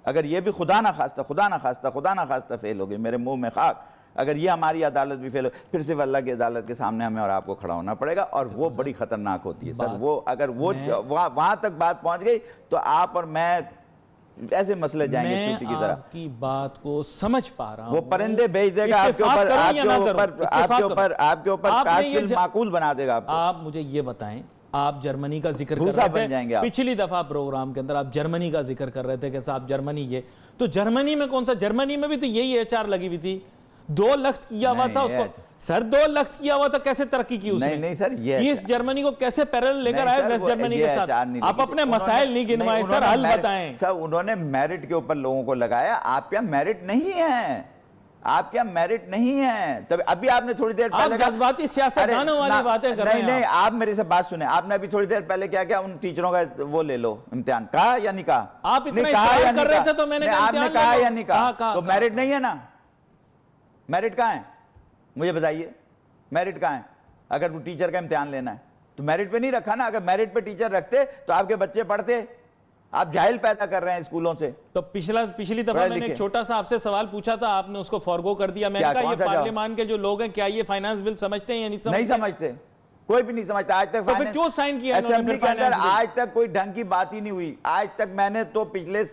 अगर ये भी खुदा ना खास्ता फेल हो गई, मेरे मुंह में खाक, अगर ये हमारी अदालत भी फेल हो, फिर सिर्फ अल्लाह की अदालत के सामने हमें और आपको खड़ा होना पड़ेगा, और वो बड़ी खतरनाक होती है सर। वो अगर वो वहां तक बात पहुंच गई तो आप और मैं ऐसे मसले जाएंगे चूती की तरह। आपकी बात को समझ पा रहा हूं। वो परिंदे भेज देगा आपके ऊपर, आपके ऊपर कास्टिल माकूल बना देगा आपको। आप मुझे ये बताएं, आप जर्मनी का जिक्र कर दूसरा रहे बन थे जाएंगे आप। पिछली दफा प्रोग्राम के अंदर आप जर्मनी का जिक्र कर रहे थे कि साहब जर्मनी ये, तो जर्मनी में कौन सा, जर्मनी में भी तो यही एचआर लगी हुई थी। 2 लाख किया हुआ था उसको सर, 2 लाख किया हुआ था, कैसे तरक्की की उसने? नहीं सर, ये इस जर्मनी को कैसे पैरेलल लेकर आए वेस्ट जर्मनी के साथ? आप अपने मसाइल नहीं गिनवाए सर, हल बताएं सर। उन्होंने मेरिट के ऊपर लोगों को लगाया, आप क्या मेरिट नहीं है? आप क्या मेरिट नहीं है? तब अभी आपने थोड़ी देर पहले जज्बाती सियासतदानों वाली बातें कर रहे हैं। नहीं, आप मेरे से बात सुने। आपने अभी थोड़ी देर पहले क्या किया, उन टीचरों का वो ले लो इम्तिहान, कहा या नहीं कहा? आप इतना इस्तेमाल कर रहे थे तो मैंने कहा आपने कहा या नहीं कहा? तो मेरिट नहीं है ना? मेरिट कहाँ है मुझे बताइए, मेरिट कहाँ है? अगर वो टीचर का इम्तिहान लेना है तो मेरिट पे नहीं रखा ना। अगर मेरिट पे टीचर रखते तो आपके बच्चे पढ़ते। आप जाहिल पैदा कर रहे हैं स्कूलों से। तो पिछली दफा मैंने एक छोटा सा आपसे सवाल पूछा था, आपने उसको फॉरगो कर दिया। मैंने कहा ये पार्लियामान के जो लोग हैं, क्या ये फाइनेंस बिल समझते हैं या नहीं समझते? नहीं समझते, कोई भी नहीं समझता आज तक। तो फिर क्यों साइन किया असेंबली के अंदर? आज तक कोई ढंग की बात ही नहीं हुई। आज तक मैंने तो पिछले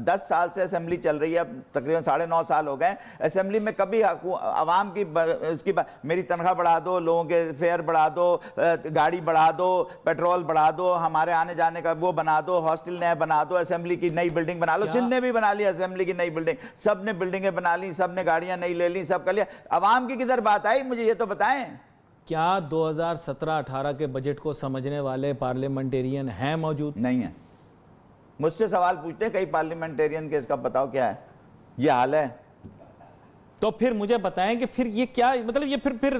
10 साल से असेंबली चल रही है, तकरीबन 9.5 साल हो गए। असेंबली में कभी आवाम की उसकी मेरी तनख्वाह बढ़ा दो, लोगों के फेयर बढ़ा दो, गाड़ी बढ़ा दो, पेट्रोल बढ़ा दो, हमारे आने जाने का वो बना दो, हॉस्टल नया बना दो, असेंबली की नई बिल्डिंग बना लो। सिंध ने भी बना ली असेंबली की नई बिल्डिंग, सब ने बिल्डिंगें बना ली, सब ने गाड़ियां नई ले ली, सब कर लिया। आवाम की किधर बात आई, मुझे ये तो बताएं। क्या 2017-18 के बजट को समझने वाले पार्लियामेंटेरियन हैं मौजूद? नहीं है। मुझसे सवाल पूछते हैं कई पार्लियामेंटेरियन के, इसका बताओ क्या है, ये हाल है। तो फिर मुझे बताएं कि फिर ये क्या, मतलब ये फिर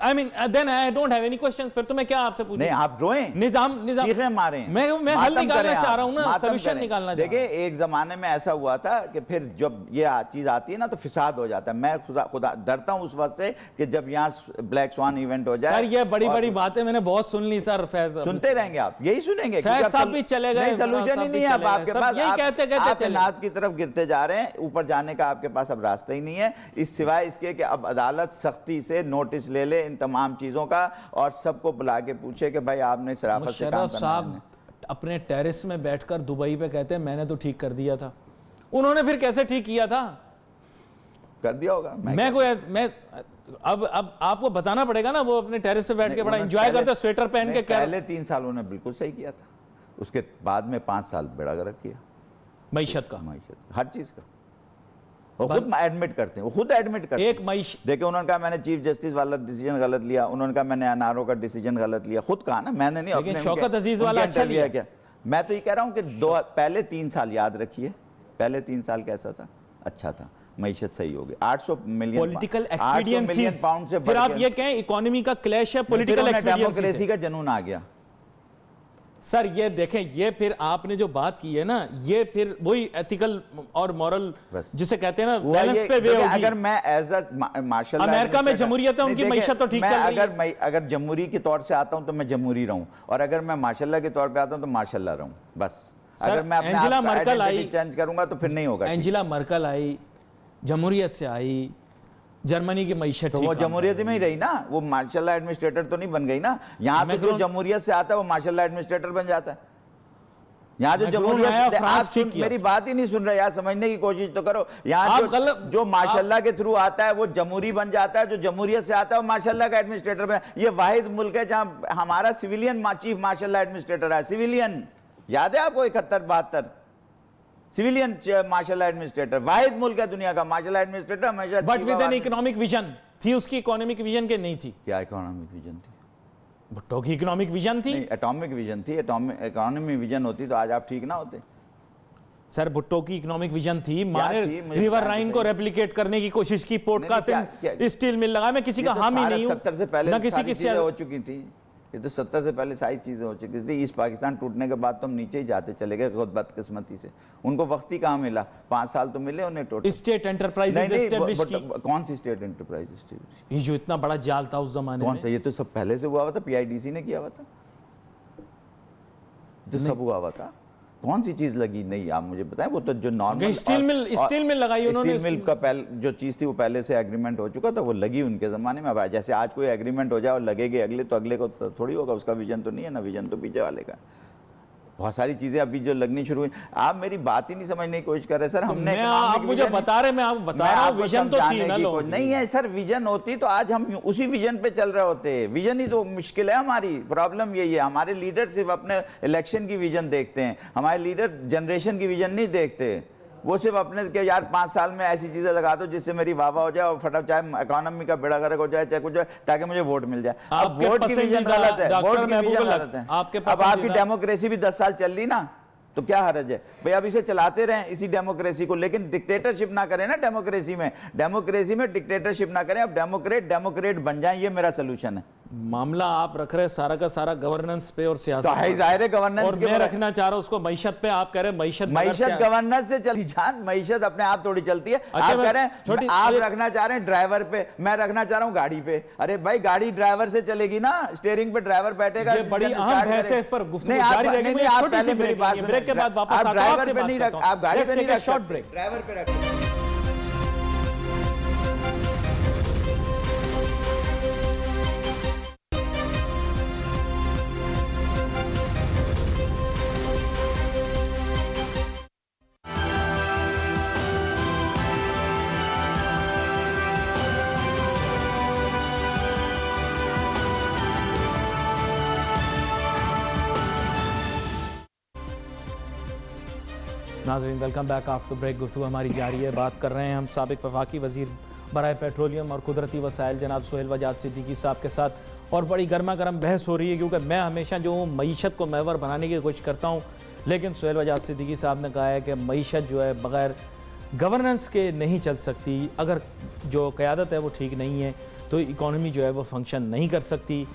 I mean then I don't have any questions. फिर तो मैं क्या आपसे पूछूं? नहीं, आप रोएं, निजाम चीखें मारें, मैं हल निकालना चाह रहा हूं ना, सॉल्यूशन निकालना चाह रहा हूं। देखिए एक जमाने में ऐसा हुआ था कि फिर जब ये चीज आती है ना तो फिसाद हो जाता है। मैं खुदा डरता हूं उस वक्त से कि जब यहाँ ब्लैक स्वान इवेंट हो जाए। सर ये बड़ी बातें मैंने बहुत सुन ली सर। फैज सुनते रहेंगे आप, यही सुनेंगे। फैज साहब भी चले गए, सलूशन ही नहीं है अब आपके पास। यही कहते चले नाद की तरफ गिरते जा रहे हैं, ऊपर जाने का आपके पास अब रास्ता ही नहीं है, इस सिवाय इसके कि अब अदालत सख्ती से नोटिस ले ले इन तमाम चीजों का और सबको बुला के पूछे कि भाई आपने शराफत से काम करना है। अपने टेरेस में बैठकर दुबई पे कहते हैं मैंने तो ठीक कर दिया था। उन्होंने फिर कैसे ठीक किया था? कर दिया होगा। मैं अब आपको बताना पड़ेगा ना। वो अपने टेरेस पे बैठ के बड़ा एंजॉय करते, स्वेटर पहन के। पहले 3 साल उन्होंने बिल्कुल सही किया था, उसके बाद में 5 साल बेड़ा गर्क किया मईशत का, हर चीज का। वो खुद एडमिट करते हैं, वो खुद एडमिट करते हैं। एक देखिए उन्होंने कहा मैंने चीफ जस्टिस वाला डिसीजन गलत लिया, उन्होंने कहा मैंने एनआरओ का डिसीजन गलत लिया, खुद कहा ना, मैंने नहीं। लेकिन शौकत अजीज वाला अच्छा लिया क्या? मैं तो ये कह रहा हूँ कि पहले 3 साल याद रखिए, पहले 3 साल कैसा था? अच्छा था, मईशत सही हो गई। 800 मिलियन पॉलिटिकल एक्सपीडियंस पाउंड से। फिर आप ये कहें इकोनॉमी का क्लैश है, पॉलिटिकल एक्सपीडियंस, डेमोक्रेसी का जुनून आ गया। सर ये देखें, ये फिर आपने जो बात की है ना, ये फिर वही एथिकल और मॉरल जिसे कहते हैं ना, बैलेंस पे वे होगी। अगर मैं एज अ मार्शल, अमेरिका में जमहूरियत है, उनकी मईशत तो ठीक चल रही है। अगर जमहूरी के तौर से आता हूं तो मैं जमहूरी रहूं, और अगर मैं माशाल्लाह के तौर पे आता हूं तो माशाल्लाह रहूं, बस। अगर मैं अपने एंजेला मर्कल आई, चेंज करूंगा तो फिर नहीं होगा। एंजेला मर्कल आई, जमहूरियत से आई, जर्मनी की मईशत, तो वो जमहूरियत में ही रही ना, वो मार्शल एडमिनिस्ट्रेटर तो नहीं बन गई ना। यहाँ तो जो जमहूरियत से आता है वो मार्शल एडमिनिस्ट्रेटर बन जाता है। यहाँ जो जमहूरियत, आप मेरी बात ही नहीं सुन रहे यार, समझने की कोशिश तो करो। यहाँ जो माशाल्लाह के थ्रू आता है वो जमहूरी बन जाता है, जो जमहूरियत से आता है वो माशाल्लाह का एडमिनिस्ट्रेटर बन। ये वाहिद मुल्क है जहाँ हमारा सिविलियन चीफ मार्शल एडमिनिस्ट्रेटर है, सिविलियन। याद है आपको 71-72? सिविलियन मार्शल एडमिनिस्ट्रेटर, वाहिद मुल्क है दुनिया का मार्शल एडमिनिस्ट्रेटर हमेशा। But with an economic vision थी उसकी, इकोनॉमिक विजन के नहीं थी। क्या इकोनॉमिक विजन थी? भुट्टो की इकोनॉमिक विजन थी। एटॉमिक विजन थी। इकोनॉमिक विजन होती तो आज आप ठीक ना होते। सर भुट्टो की इकोनॉमिक विजन थी, माने थी? मुझे रिवर बता राइन दो को सही। रेप्लिकेट करने की कोशिश की, पोर्ट नहीं, कासिम स्टील मिल लगा। मैं किसी का हामी नहीं हूं, 70 से पहले ना किसी सारी की चीजें हो चुकी थी। ये तो 70 से पहले सारी चीजें हो चुकी थी। ईस्ट पाकिस्तान टूटने के बाद तो हम नीचे ही जाते चले गए खुद बदकिस्मती से। उनको वक्त ही कहाँ मिला, 5 साल तो मिले उन्हें टोटल। स्टेट एंटरप्राइजेज एस्टेब्लिश की। कौन सी स्टेट एंटरप्राइज एस्टेब्लिश? ये जो इतना बड़ा जाल था उस जमाने कौन में। सा? ये तो सब पहले से हुआ हुआ था, पीआईडीसी ने किया हुआ था, जो सब हुआ हुआ था। कौन सी चीज लगी नहीं आप मुझे बताएं। वो तो जो नॉर्मल स्टील मिल लगाई उन्होंने। स्टील मिल का पहले जो चीज थी वो पहले से एग्रीमेंट हो चुका था, वो लगी उनके जमाने में। अब जैसे आज कोई एग्रीमेंट हो जाए और लगेगी अगले, तो अगले को थोड़ी होगा, उसका विजन तो नहीं है ना, विजन तो पीछे वाले का। बहुत सारी चीजें अभी जो लगनी शुरू हुई। आप मेरी बात ही नहीं समझने की कोशिश कर रहे सर। हमने आप मुझे बता रहे, मैं आपको बता रहा हूं विजन तो थी ना लोगों की। नहीं है सर, विजन होती तो आज हम उसी विजन पे चल रहे होते। विजन ही तो मुश्किल है हमारी, प्रॉब्लम यही है। हमारे लीडर सिर्फ अपने इलेक्शन की विजन देखते हैं, हमारे लीडर जनरेशन की विजन नहीं देखते। वो सिर्फ अपने के यार 5 साल में ऐसी चीजें लगा दो जिससे मेरी वाह हो जाए और फटाफट, चाहे इकोनॉमी का बेड़ा गर्क हो जाए चाहे कुछ, ताकि मुझे वोट मिल जाए। अब वोट की विजन गलत है, वोट की विजन गलत है। अब आपकी डेमोक्रेसी भी 10 साल चल रही ना, तो क्या हर्ज है भाई? अब इसे चलाते रहें इसी डेमोक्रेसी को, लेकिन डिक्टेटरशिप ना करें ना डेमोक्रेसी में। डेमोक्रेसी में डिक्टेटरशिप ना करें। अब डेमोक्रेट बन जाएं, ये मेरा सोल्यूशन है। मामला आप रख रहे सारा का सारा गवर्नेंस पे और सियासत तो है जाहिर है गवर्नेंस और मैं रखना चाह रहा हूं उसको मैशत पे। आप कह रहे हैं मैशत गवर्नेंस से चली जान, मैशत अपने आप थोड़ी चलती है। अच्छा, आप कह रहे हैं आप रखना चाह रहे हैं ड्राइवर पे, मैं रखना चाह रहा हूं गाड़ी पे। अरे भाई गाड़ी ड्राइवर से चलेगी ना, स्टीयरिंग पे ड्राइवर बैठेगा। ये बड़ी अहम बहस है, इस पर गुफ्तगू जारी रहेगी। आप पहले मेरी बात सुनिए। ब्रेक के बाद वापस आता हूं, ड्राइवर पे नहीं रख, आप गाड़ी पे नहीं रख, शॉर्ट ब्रेक, ड्राइवर पे रख। नाज़रीन वेलकम बैक आफ्टर ब्रेक। गुफ्तगू हमारी जारी है। बात कर रहे हैं हम साबिक वफाकी वज़ीर बराए पेट्रोलियम और कुदरती वसाइल जनाब सुहेल वजाद सिद्दीकी साहब के साथ, और बड़ी गर्मा गर्म बहस हो रही है क्योंकि मैं हमेशा जो मईशत को महवर बनाने की कोशिश करता हूँ, लेकिन सुहेल वजाद सिद्दीकी साहब ने कहा है कि मईशत जो है बग़ैर गवर्नेंस के नहीं चल सकती। अगर जो क़यादत है वो ठीक नहीं है तो इकॉनमी जो है वो फंक्शन नहीं कर सकती।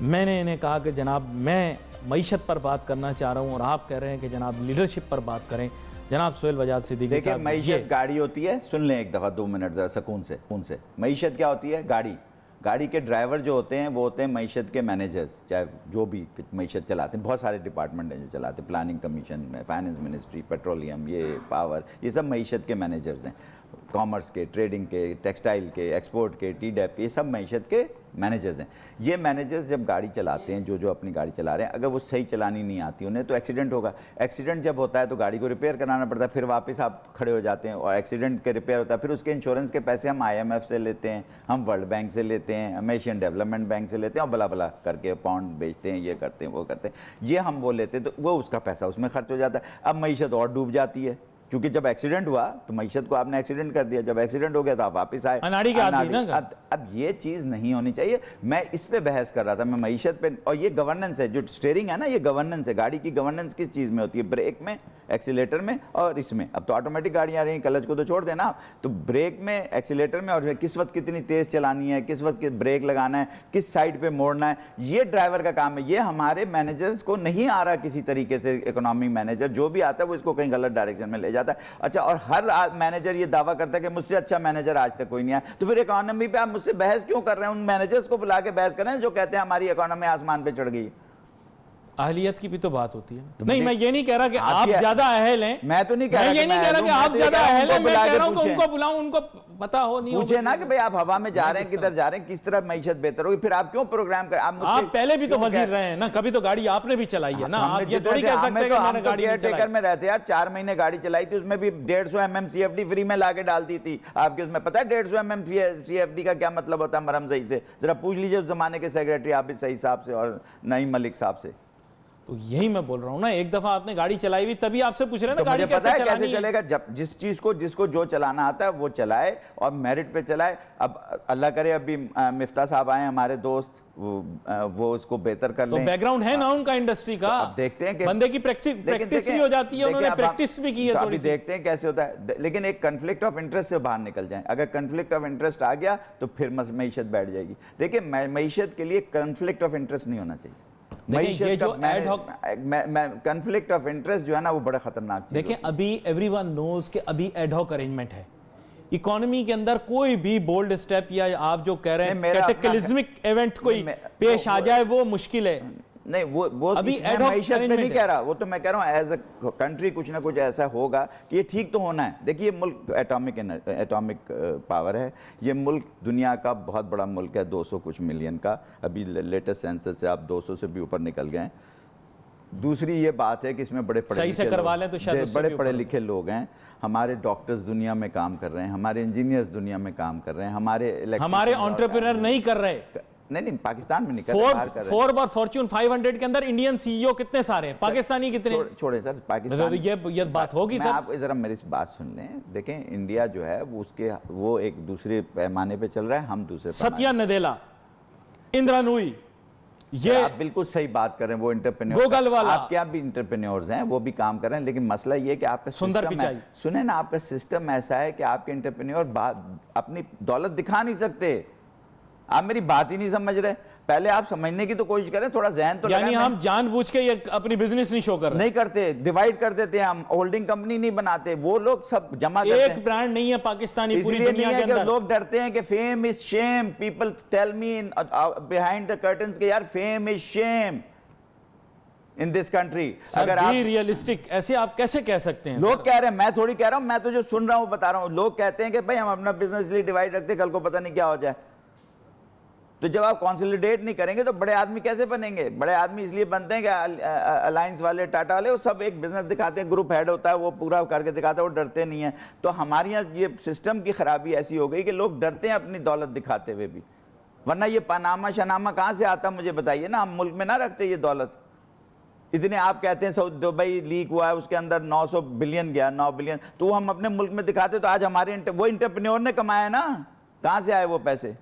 मैंने इन्हें कहा कि जनाब मैं मईशत पर बात करना चाह रहा हूँ और आप कह रहे हैं कि जनाब लीडरशिप पर बात करें। जनाब सुहेल वजाद सिद्दीकी साहब, मईशत गाड़ी होती है, सुन लें एक दफ़ा 2 मिनट ज़रा सुकून से। मईशत क्या होती है? गाड़ी के ड्राइवर जो होते हैं वो होते हैं मईशत के मैनेजर्स, चाहे जो भी मईशत चलाते हैं। बहुत सारे डिपार्टमेंट हैं जो चलाते हैं, planning commission, finance ministry, petroleum, ये पावर, ये सब मईशत के मैनेजर्स हैं। कॉमर्स के, ट्रेडिंग के, टेक्सटाइल के, एक्सपोर्ट के, टीडैप के, ये सब मईशत के मैनेजर्स हैं। ये मैनेजर्स जब गाड़ी चलाते हैं, जो अपनी गाड़ी चला रहे हैं, अगर वो सही चलानी नहीं आती उन्हें, तो एक्सीडेंट होगा। एक्सीडेंट जब होता है तो गाड़ी को रिपेयर कराना पड़ता है, फिर वापस आप खड़े हो जाते हैं और एक्सीडेंट के रिपेयर होता है। फिर उसके इंश्योरेंस के पैसे हम IMF से लेते हैं, हम वर्ल्ड बैंक से लेते हैं, हम एशियन डेवलपमेंट बैंक से लेते हैं और बला बला करके पाउंड बेचते हैं, ये करते हैं, वो करते हैं, ये हम वो लेते हैं, तो वो उसका पैसा उसमें खर्च हो जाता है। अब मईशत और डूब जाती है क्योंकि जब एक्सीडेंट हुआ तो मईशत को आपने एक्सीडेंट कर दिया, जब एक्सीडेंट हो गया तो आप वापस आए अनाड़ी के आदमी ना। अब ये चीज़ नहीं होनी चाहिए। मैं इस पे बहस कर रहा था, मैं मईशत पे। और ये गवर्नेंस है, जो स्टीयरिंग है ना, ये गवर्नेंस है। गाड़ी की गवर्नेंस किस चीज़ में होती है? ब्रेक में, एक्सीलेटर में और इसमें। अब तो ऑटोमेटिक गाड़ियाँ आ रही हैं, क्लच को तो छोड़ देना, तो ब्रेक में, एक्सीलेटर में, और किस वक्त कितनी तेज़ चलानी है, किस वक्त ब्रेक लगाना है, किस साइड पर मोड़ना है, ये ड्राइवर का काम है। ये हमारे मैनेजर्स को नहीं आ रहा किसी तरीके से। इकोनॉमिक मैनेजर जो भी आता है वो इसको कहीं गलत डायरेक्शन में ले जाता है। अच्छा, और हर मैनेजर ये दावा करता है कि मुझसे अच्छा मैनेजर आज तक कोई नहीं आया। तो फिर इकोनॉमी पे आप मुझसे बहस क्यों कर रहे हैं? उन मैनेजर्स को बुला के बहस कर रहे हैं जो कहते हैं हमारी इकोनॉमी आसमान पे चढ़ गई। अहलियत की भी तो बात होती है। तो नहीं, मैं ये नहीं कह रहा कि आप ज्यादा अहल हैं। मैं तो नहीं कह रहा, ये नहीं कह रहा कि आप ज्यादा अहल हैं। मैं कह रहा हूं कि उनको बुलाऊं, उनको पता हो नहीं पूछे ना कि भाई आप हवा में जा रहे हैं, किधर जा रहे हैं, किस तरह मईशत बेहतर होगी, फिर आप क्यों प्रोग्राम कर? आप पहले भी तो वजीर रहे हैं ना, कभी तो गाड़ी आपने भी चलाई है ना। आप ये थोड़ी कह सकते हैं कि मैंने गाड़ी नहीं चलाई। में रहते यार 4 महीने गाड़ी चलाई थी, उसमें भी 150 mm CFD फ्री में लाके डाल दी थी आपके। उसमें पता है 150 mm CFD का क्या मतलब होता है? मरहम सही से जरा पूछ लीजिए उस जमाने के सेक्रेटरी आप भी सही साहब से और नईम मलिक साहब से। तो यही मैं बोल रहा हूँ ना, एक दफा आपने गाड़ी चलाई हुई तभी आपसे पूछ रहे हैं ना तो गाड़ी मुझे पता कैसे है चलानी कैसे चलेगा, जब जिस चीज को जिसको जो चलाना आता है वो चलाए और मेरिट पे चलाए। अब अल्लाह करे अभी मिफ्ता साहब आए हमारे दोस्त, वो उसको बेहतर कर तो लें। बैकग्राउंड है ना उनका इंडस्ट्री का, अब देखते हैं कि बंदे की प्रैक्टिस भी हो जाती है, उन्होंने प्रैक्टिस भी की है तो थोड़ी अभी सी। देखते हैं कैसे होता है, लेकिन एक कन्फ्लिक्ट ऑफ इंटरेस्ट से बाहर निकल जाए। अगर कन्फ्लिक्ट ऑफ इंटरेस्ट आ गया तो फिर मईशत बैठ जाएगी। देखिए मईशत के लिए कन्फ्लिक्ट ऑफ इंटरेस्ट नहीं होना चाहिए। देखिए ये जो ad hoc conflict of interest जो है ना वो बड़ा खतरनाक चीज देखिए, अभी एवरीवन नोज कि अभी एड हॉक अरेंजमेंट है इकोनॉमी के अंदर। कोई भी बोल्ड स्टेप या आप जो कह रहे हैं कैटेक्लिज्मिक इवेंट कोई पेश आ जाए वो मुश्किल है। नहीं, वो अभी मैं मईशत पे नहीं कह रहा, वो तो मैं कह रहा हूँ एज अ कंट्री कुछ ना कुछ ऐसा होगा कि ये ठीक तो होना है। देखिए मुल्क एटॉमिक पावर है, ये मुल्क दुनिया का बहुत बड़ा मुल्क है, 200 कुछ मिलियन का, अभी लेटेस्ट सेंसस से आप 200 से भी ऊपर निकल गए। दूसरी ये बात है कि इसमें बड़े सही से करवा लें तो शायद बड़े पढ़े लिखे लोग हैं, हमारे डॉक्टर्स दुनिया में काम कर रहे हैं, हमारे इंजीनियर्स दुनिया में काम कर रहे हैं, हमारे एंटरप्रेन्योर नहीं कर रहे। नहीं पाकिस्तान में नहीं कर रहे, बाहर कर रहे हैं। फोर्ब्स और फॉर्च्यून 500 के अंदर इंडियन सीईओ कितने सारे हैं, पाकिस्तानी कितने? छोड़े सर, पाकिस्तान ये बात होगी सर। आप जरा मेरी बात सुन लें। देखें इंडिया जो है वो एक दूसरे पैमाने पे चल रहा है, हम दूसरे। सत्या नदेला, इंदिरा नूई, ये आप बिल्कुल सही बात कर रहे हैं। वो इंटरप्रेन्योर, गोगल वाला, आप क्या भी इंटरप्रेन्योर्स हैं, वो भी काम कर रहे हैं, लेकिन मसला ये है कि आपका सुंदर सिस्टम है, सुने ना, आपका सिस्टम ऐसा है कि आपके इंटरप्रेन्योर अपनी दौलत दिखा नहीं सकते। आप मेरी बात ही नहीं समझ रहे। पहले आप समझने की तो कोशिश करें, थोड़ा ज़हन तो यानी हम जानबूझ के ये अपनी बिजनेस नहीं शो कर रहे, नहीं करते, डिवाइड कर देते हैं हम, होल्डिंग कंपनी नहीं बनाते, वो लोग सब जमा करते हैं। एक ब्रांड नहीं है पाकिस्तानी पूरी इसलिए दुनिया नहीं के है कि अंदर। लोग डरते हैं कि fame is shame. People tell me behind the curtains के यार fame is shame in this country. अगर आप रियलिस्टिक ऐसे आप कैसे कह सकते हैं? लोग कह रहे हैं, मैं थोड़ी कह रहा हूं, मैं तो जो सुन रहा हूं बता रहा हूं। लोग कहते हैं कि भाई हम अपना बिजनेस लिए डिवाइड रखते, कल को पता नहीं क्या हो जाए। तो जब आप कंसोलिडेट नहीं करेंगे तो बड़े आदमी कैसे बनेंगे? बड़े आदमी इसलिए बनते हैं कि अलायंस वाले, टाटा वाले, वो सब एक बिजनेस दिखाते हैं, ग्रुप हेड होता है, वो पूरा करके दिखाता है, वो डरते नहीं है। तो हमारे यहाँ ये सिस्टम की खराबी ऐसी हो गई कि लोग डरते हैं अपनी दौलत दिखाते हुए भी। वरना ये पनामा शनामा कहाँ से आता मुझे बताइए ना, हम मुल्क में ना रखते ये दौलत। इतने आप कहते हैं दुबई लीक हुआ है, उसके अंदर 900 बिलियन गया, 9 बिलियन, तो हम अपने मुल्क में दिखाते तो आज हमारे वो इंटरप्रेन्योर ने कमाया ना। कहाँ से आए वो पैसे?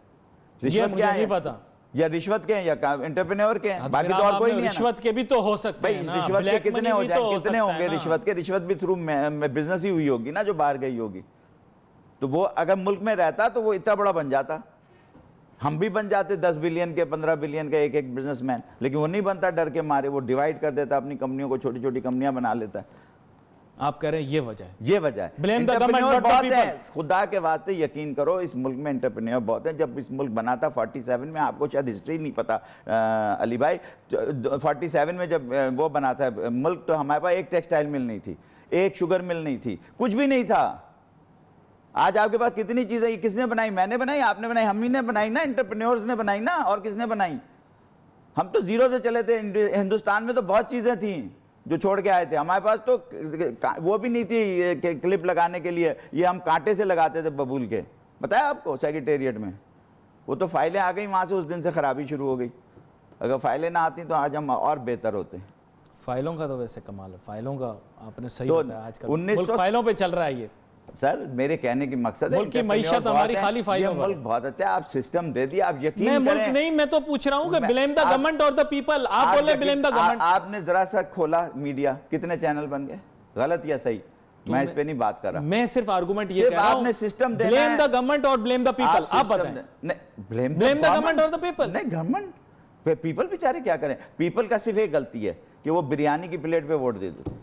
रिश्वत क्या नहीं पता, या रिश्वत के हैं या इंटरप्रेन्योर के हैं, बाकी तो और कोई नहीं है। रिश्वत के भी तो हो सकते हैं ना, रिश्वत के कितने हो जाए, कितने होंगे रिश्वत के? रिश्वत भी थ्रू बिजनेस ही हुई होगी ना, जो बाहर गई होगी। तो वो अगर मुल्क में रहता तो वो इतना बड़ा बन जाता, हम भी बन जाते 10 बिलियन के, 15 बिलियन का एक बिजनेसमैन। लेकिन वो नहीं बनता, डर के मारे वो डिवाइड कर देता, अपनी कंपनियों को छोटी छोटी कंपनियां बना लेता है। आप कह रहे हैं ये वजह है, ये वजह है। Blame the government not the people. खुदा के वास्ते यकीन करो, इस मुल्क में एंटरप्रेन्योर बहुत है। जब इस मुल्क बना था 47 में, आपको शायद हिस्ट्री नहीं पता अली भाई, 47 में जब वो बना था मुल्क, तो हमारे पास एक टेक्सटाइल मिल नहीं थी, एक शुगर मिल नहीं थी, कुछ भी नहीं था। आज आपके पास कितनी चीजें, किसने बनाई? मैंने बनाई, आपने बनाई, हम ही ने बनाई ना, एंटरप्रेन्योर्स ने बनाई ना, और किसने बनाई? हम तो जीरो से चले थे। हिंदुस्तान में तो बहुत चीजें थी जो छोड़ के आए थे। हमारे पास तो वो भी नहीं थी क्लिप लगाने के लिए, ये हम कांटे से लगाते थे बबूल के, बताया आपको, सेक्रेटेरिएट में। वो तो फाइलें आ गई वहां से, उस दिन से खराबी शुरू हो गई। अगर फाइलें ना आती तो आज हम और बेहतर होते। फाइलों का तो वैसे कमाल है, फाइलों का आपने सही तो बताया। आजकल 1900 फाइलों पे चल रहा है ये। सर मेरे कहने की मकसद है, मुल्क की मईशत हमारी खाली फाइलों पर। मुल्क बहुत अच्छा है, आप सिस्टम दे दिए, आप यकीन मैं करें। मुल्क नहीं, मैं तो पूछ रहा हूं कि ब्लेम द गवर्नमेंट और द पीपल। आप बोले ब्लेम द गवर्नमेंट। आपने जरा सा खोला मीडिया, कितने चैनल बन गए, गलत या सही? मैं इस पे नहीं बात कर रहा, मैं सिर्फ आर्गुमेंट ये कह रहा हूं, आपने सिस्टम देना ब्लेम द गवर्नमेंट और ब्लेम द पीपल। आप बताएं, ब्लेम द गवर्नमेंट और द पीपल। नहीं, गवर्नमेंट, पीपल बेचारे क्या करें? पीपल का सिर्फ एक गलती है कि वो बिरयानी की प्लेट पे वोट दे देते।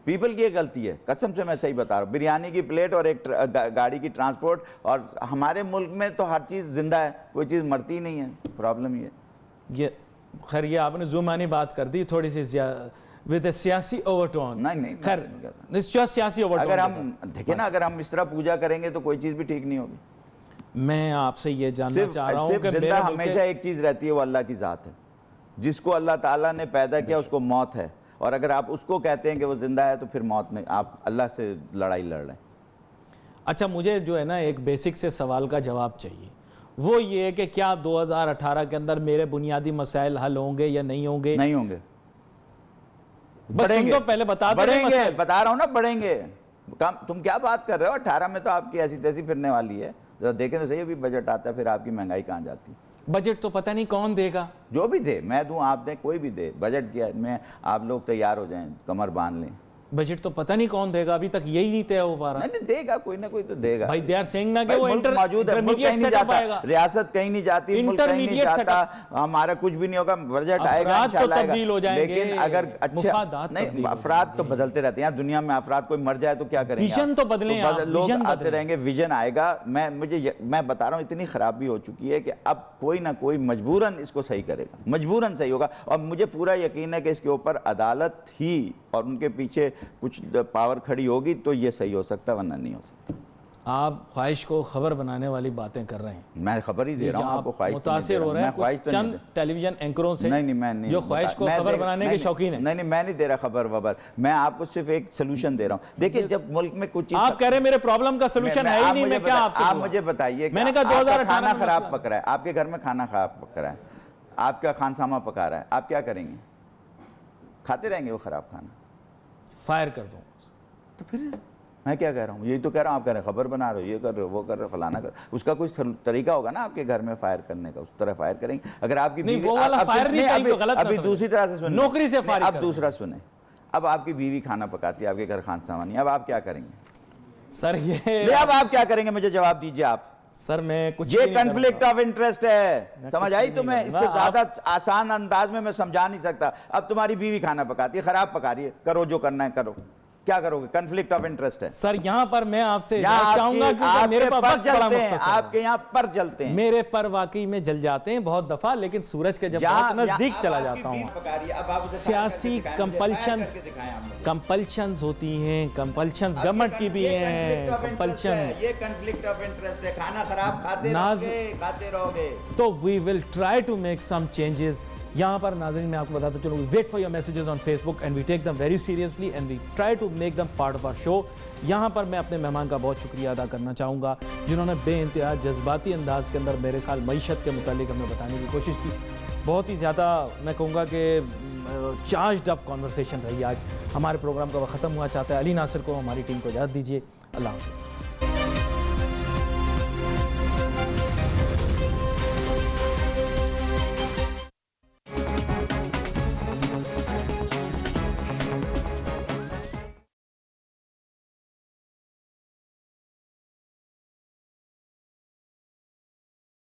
पीपल की एक गलती है, कसम से मैं सही बता रहा हूँ। बिरयानी की प्लेट और एक गाड़ी की ट्रांसपोर्ट, और हमारे मुल्क में तो हर चीज़ जिंदा है, कोई चीज़ मरती नहीं है। प्रॉब्लम ये खैर, ये आपने जुर्मानी बात कर दी थोड़ी सी विद सियासी ओवरटोन। नहीं खैर, सियासी ओवरटोन। अगर हम देखें ना, अगर हम इस तरह पूजा करेंगे तो कोई चीज़ भी ठीक नहीं होगी। मैं आपसे ये जानना चाह रहा हूँ कि जिंदा हमेशा एक चीज़ रहती है, वो अल्लाह की ज़ात है। जिसको अल्लाह ताला ने पैदा किया उसको मौत है, और अगर आप उसको कहते हैं कि वो जिंदा है तो फिर मौत नहीं, आप अल्लाह से लड़ाई लड़ रहे हैं। अच्छा, मुझे जो है ना एक बेसिक से सवाल का जवाब चाहिए, वो ये है कि क्या 2018 के अंदर मेरे बुनियादी मसाइल हल होंगे या नहीं होंगे? नहीं होंगे। बस सुन तो पहले बता दो। बढ़ेंगे, बता रहा हूं ना, बढ़ेंगे। तुम क्या बात कर रहे हो? 18 में तो आपकी ऐसी तैसी फिरने वाली है। जरा देखें तो सही, अभी बजट आता है फिर आपकी महंगाई कहाँ जाती है। बजट तो पता नहीं कौन देगा। जो भी दे, मैं दूं, आप दें, कोई भी दे, बजट किया में आप लोग तैयार हो जाएं, कमर बांध लें। बजट तो पता नहीं कौन देगा, अभी तक यही नहीं तय हो पा रहा। नहीं, देगा, कोई ना कोई तो देगा भाई दे आर सेइंग ना कि वो मौजूद है, मुल्क कहीं नहीं जाता, रियासत कहीं नहीं जाती, मुल्क कहीं नहीं जाता, हमारा कुछ भी नहीं होगा, बजट आएगा इंशाल्लाह तब्दील हो जाएंगे, लेकिन अगर अच्छा नहीं, अफराद तो बदलते रहते हैं दुनिया में। अफराद कोई मर जाए तो क्या करेंगे? विजन तो बदले, लोग आते रहेंगे, विजन आएगा। मैं बता रहा हूँ, इतनी खराबी हो चुकी है कि अब कोई ना कोई मजबूरन इसको सही करेगा, मजबूरन सही होगा। और मुझे पूरा यकीन है कि इसके ऊपर अदालत ही और उनके पीछे कुछ पावर खड़ी होगी तो ये सही हो सकता, वरना नहीं हो सकता। आप ख्वाहिश को खबर बनाने वाली बातें कर रहे हैं। मैं खबर ही दे रहा हूँ आपको, ख्वाहिश मुतासिर हो रहे हैं कुछ चंद टेलीविजन एंकरों से। नहीं, मैं नहीं, जो ख्वाहिश को खबर बनाने के शौकीन है। नहीं, मैं नहीं दे रहा खबर वबर, मैं आपको सिर्फ एक सोल्यूशन दे रहा हूँ। देखिए, जब मुल्क में कुछ चीज, आप कह रहे हैं मेरे प्रॉब्लम का सोल्यूशन है ही नहीं, मैं क्या आपसे? आप मुझे बताइए, मैंने कहा 2018 खाना खराब पक रहा है, आपके घर में खाना खराब पक रहा है, आपका खानसामा पका रहा है, आप क्या करेंगे? खाते रहेंगे वो खराब खाना? फायर कर दूं तो फिर मैं क्या कह रहा हूँ? यही तो कह रहा हूँ, आप कह रहे हैं खबर बना रहे हो, ये कर रहे हो, वो कर रहे हो, फलाना कर, उसका कोई तरीका होगा ना आपके घर में फायर करने का, उस तरह फायर करेंगे। अगर आपकी नहीं, वो वाला फायर नहीं, कहीं तो गलत अभी दूसरी तरह से सुने, नौकरी से फायर। अब दूसरा सुने, अब आपकी बीवी खाना पकाती है, आपके घर खानसामा नहीं, अब आप क्या करेंगे सर? ये अब आप क्या करेंगे? मुझे जवाब दीजिए आप। सर मैं कुछ, ये कॉन्फ्लिक्ट ऑफ इंटरेस्ट है, समझ आई तुम्हें? इससे ज्यादा आसान अंदाज में मैं समझा नहीं सकता। अब तुम्हारी बीवी खाना पकाती है, खराब पका रही है, करो जो करना है करो, क्या करोगे? कॉन्फ्लिक्ट ऑफ इंटरेस्ट है सर। यहाँ पर मैं आपसे चाहूंगा कि मेरे पर वक्त बड़ा मुख्तसर, आपके यहाँ पर जलते हैं, मेरे पर वाकई में जल जाते हैं बहुत दफा, लेकिन सूरज के जब बहुत नजदीक चला जाता हूँ। सियासी कंपल्शंस होती हैं, कंपल्शंस गवर्नमेंट की भी हैं, कंपल्शंस। ये कॉन्फ्लिक्ट ऑफ इंटरेस्ट है, खाना खराब खाते रहोगे। तो we will try to make some changes. यहाँ पर नाज़रीन मैं आपको बताता चलूँ, wait for your messages on Facebook and we take them very seriously and we try to make them part of our show. यहाँ पर मैं अपने मेहमान का बहुत शुक्रिया अदा करना चाहूँगा, जिन्होंने बेइंतहा जज्बाती अंदाज के अंदर मेरे ख्याल मईशत के मुतालिक हमें बताने की कोशिश की। बहुत ही ज़्यादा मैं कहूँगा कि चार्ज्ड अप कॉन्वर्सेशन रही आज। हमारे प्रोग्राम का वक्त ख़त्म हुआ, चाहता है अली नासिर को, हमारी टीम को इजाज़त दीजिए। अल्लाह हाफ़िज़।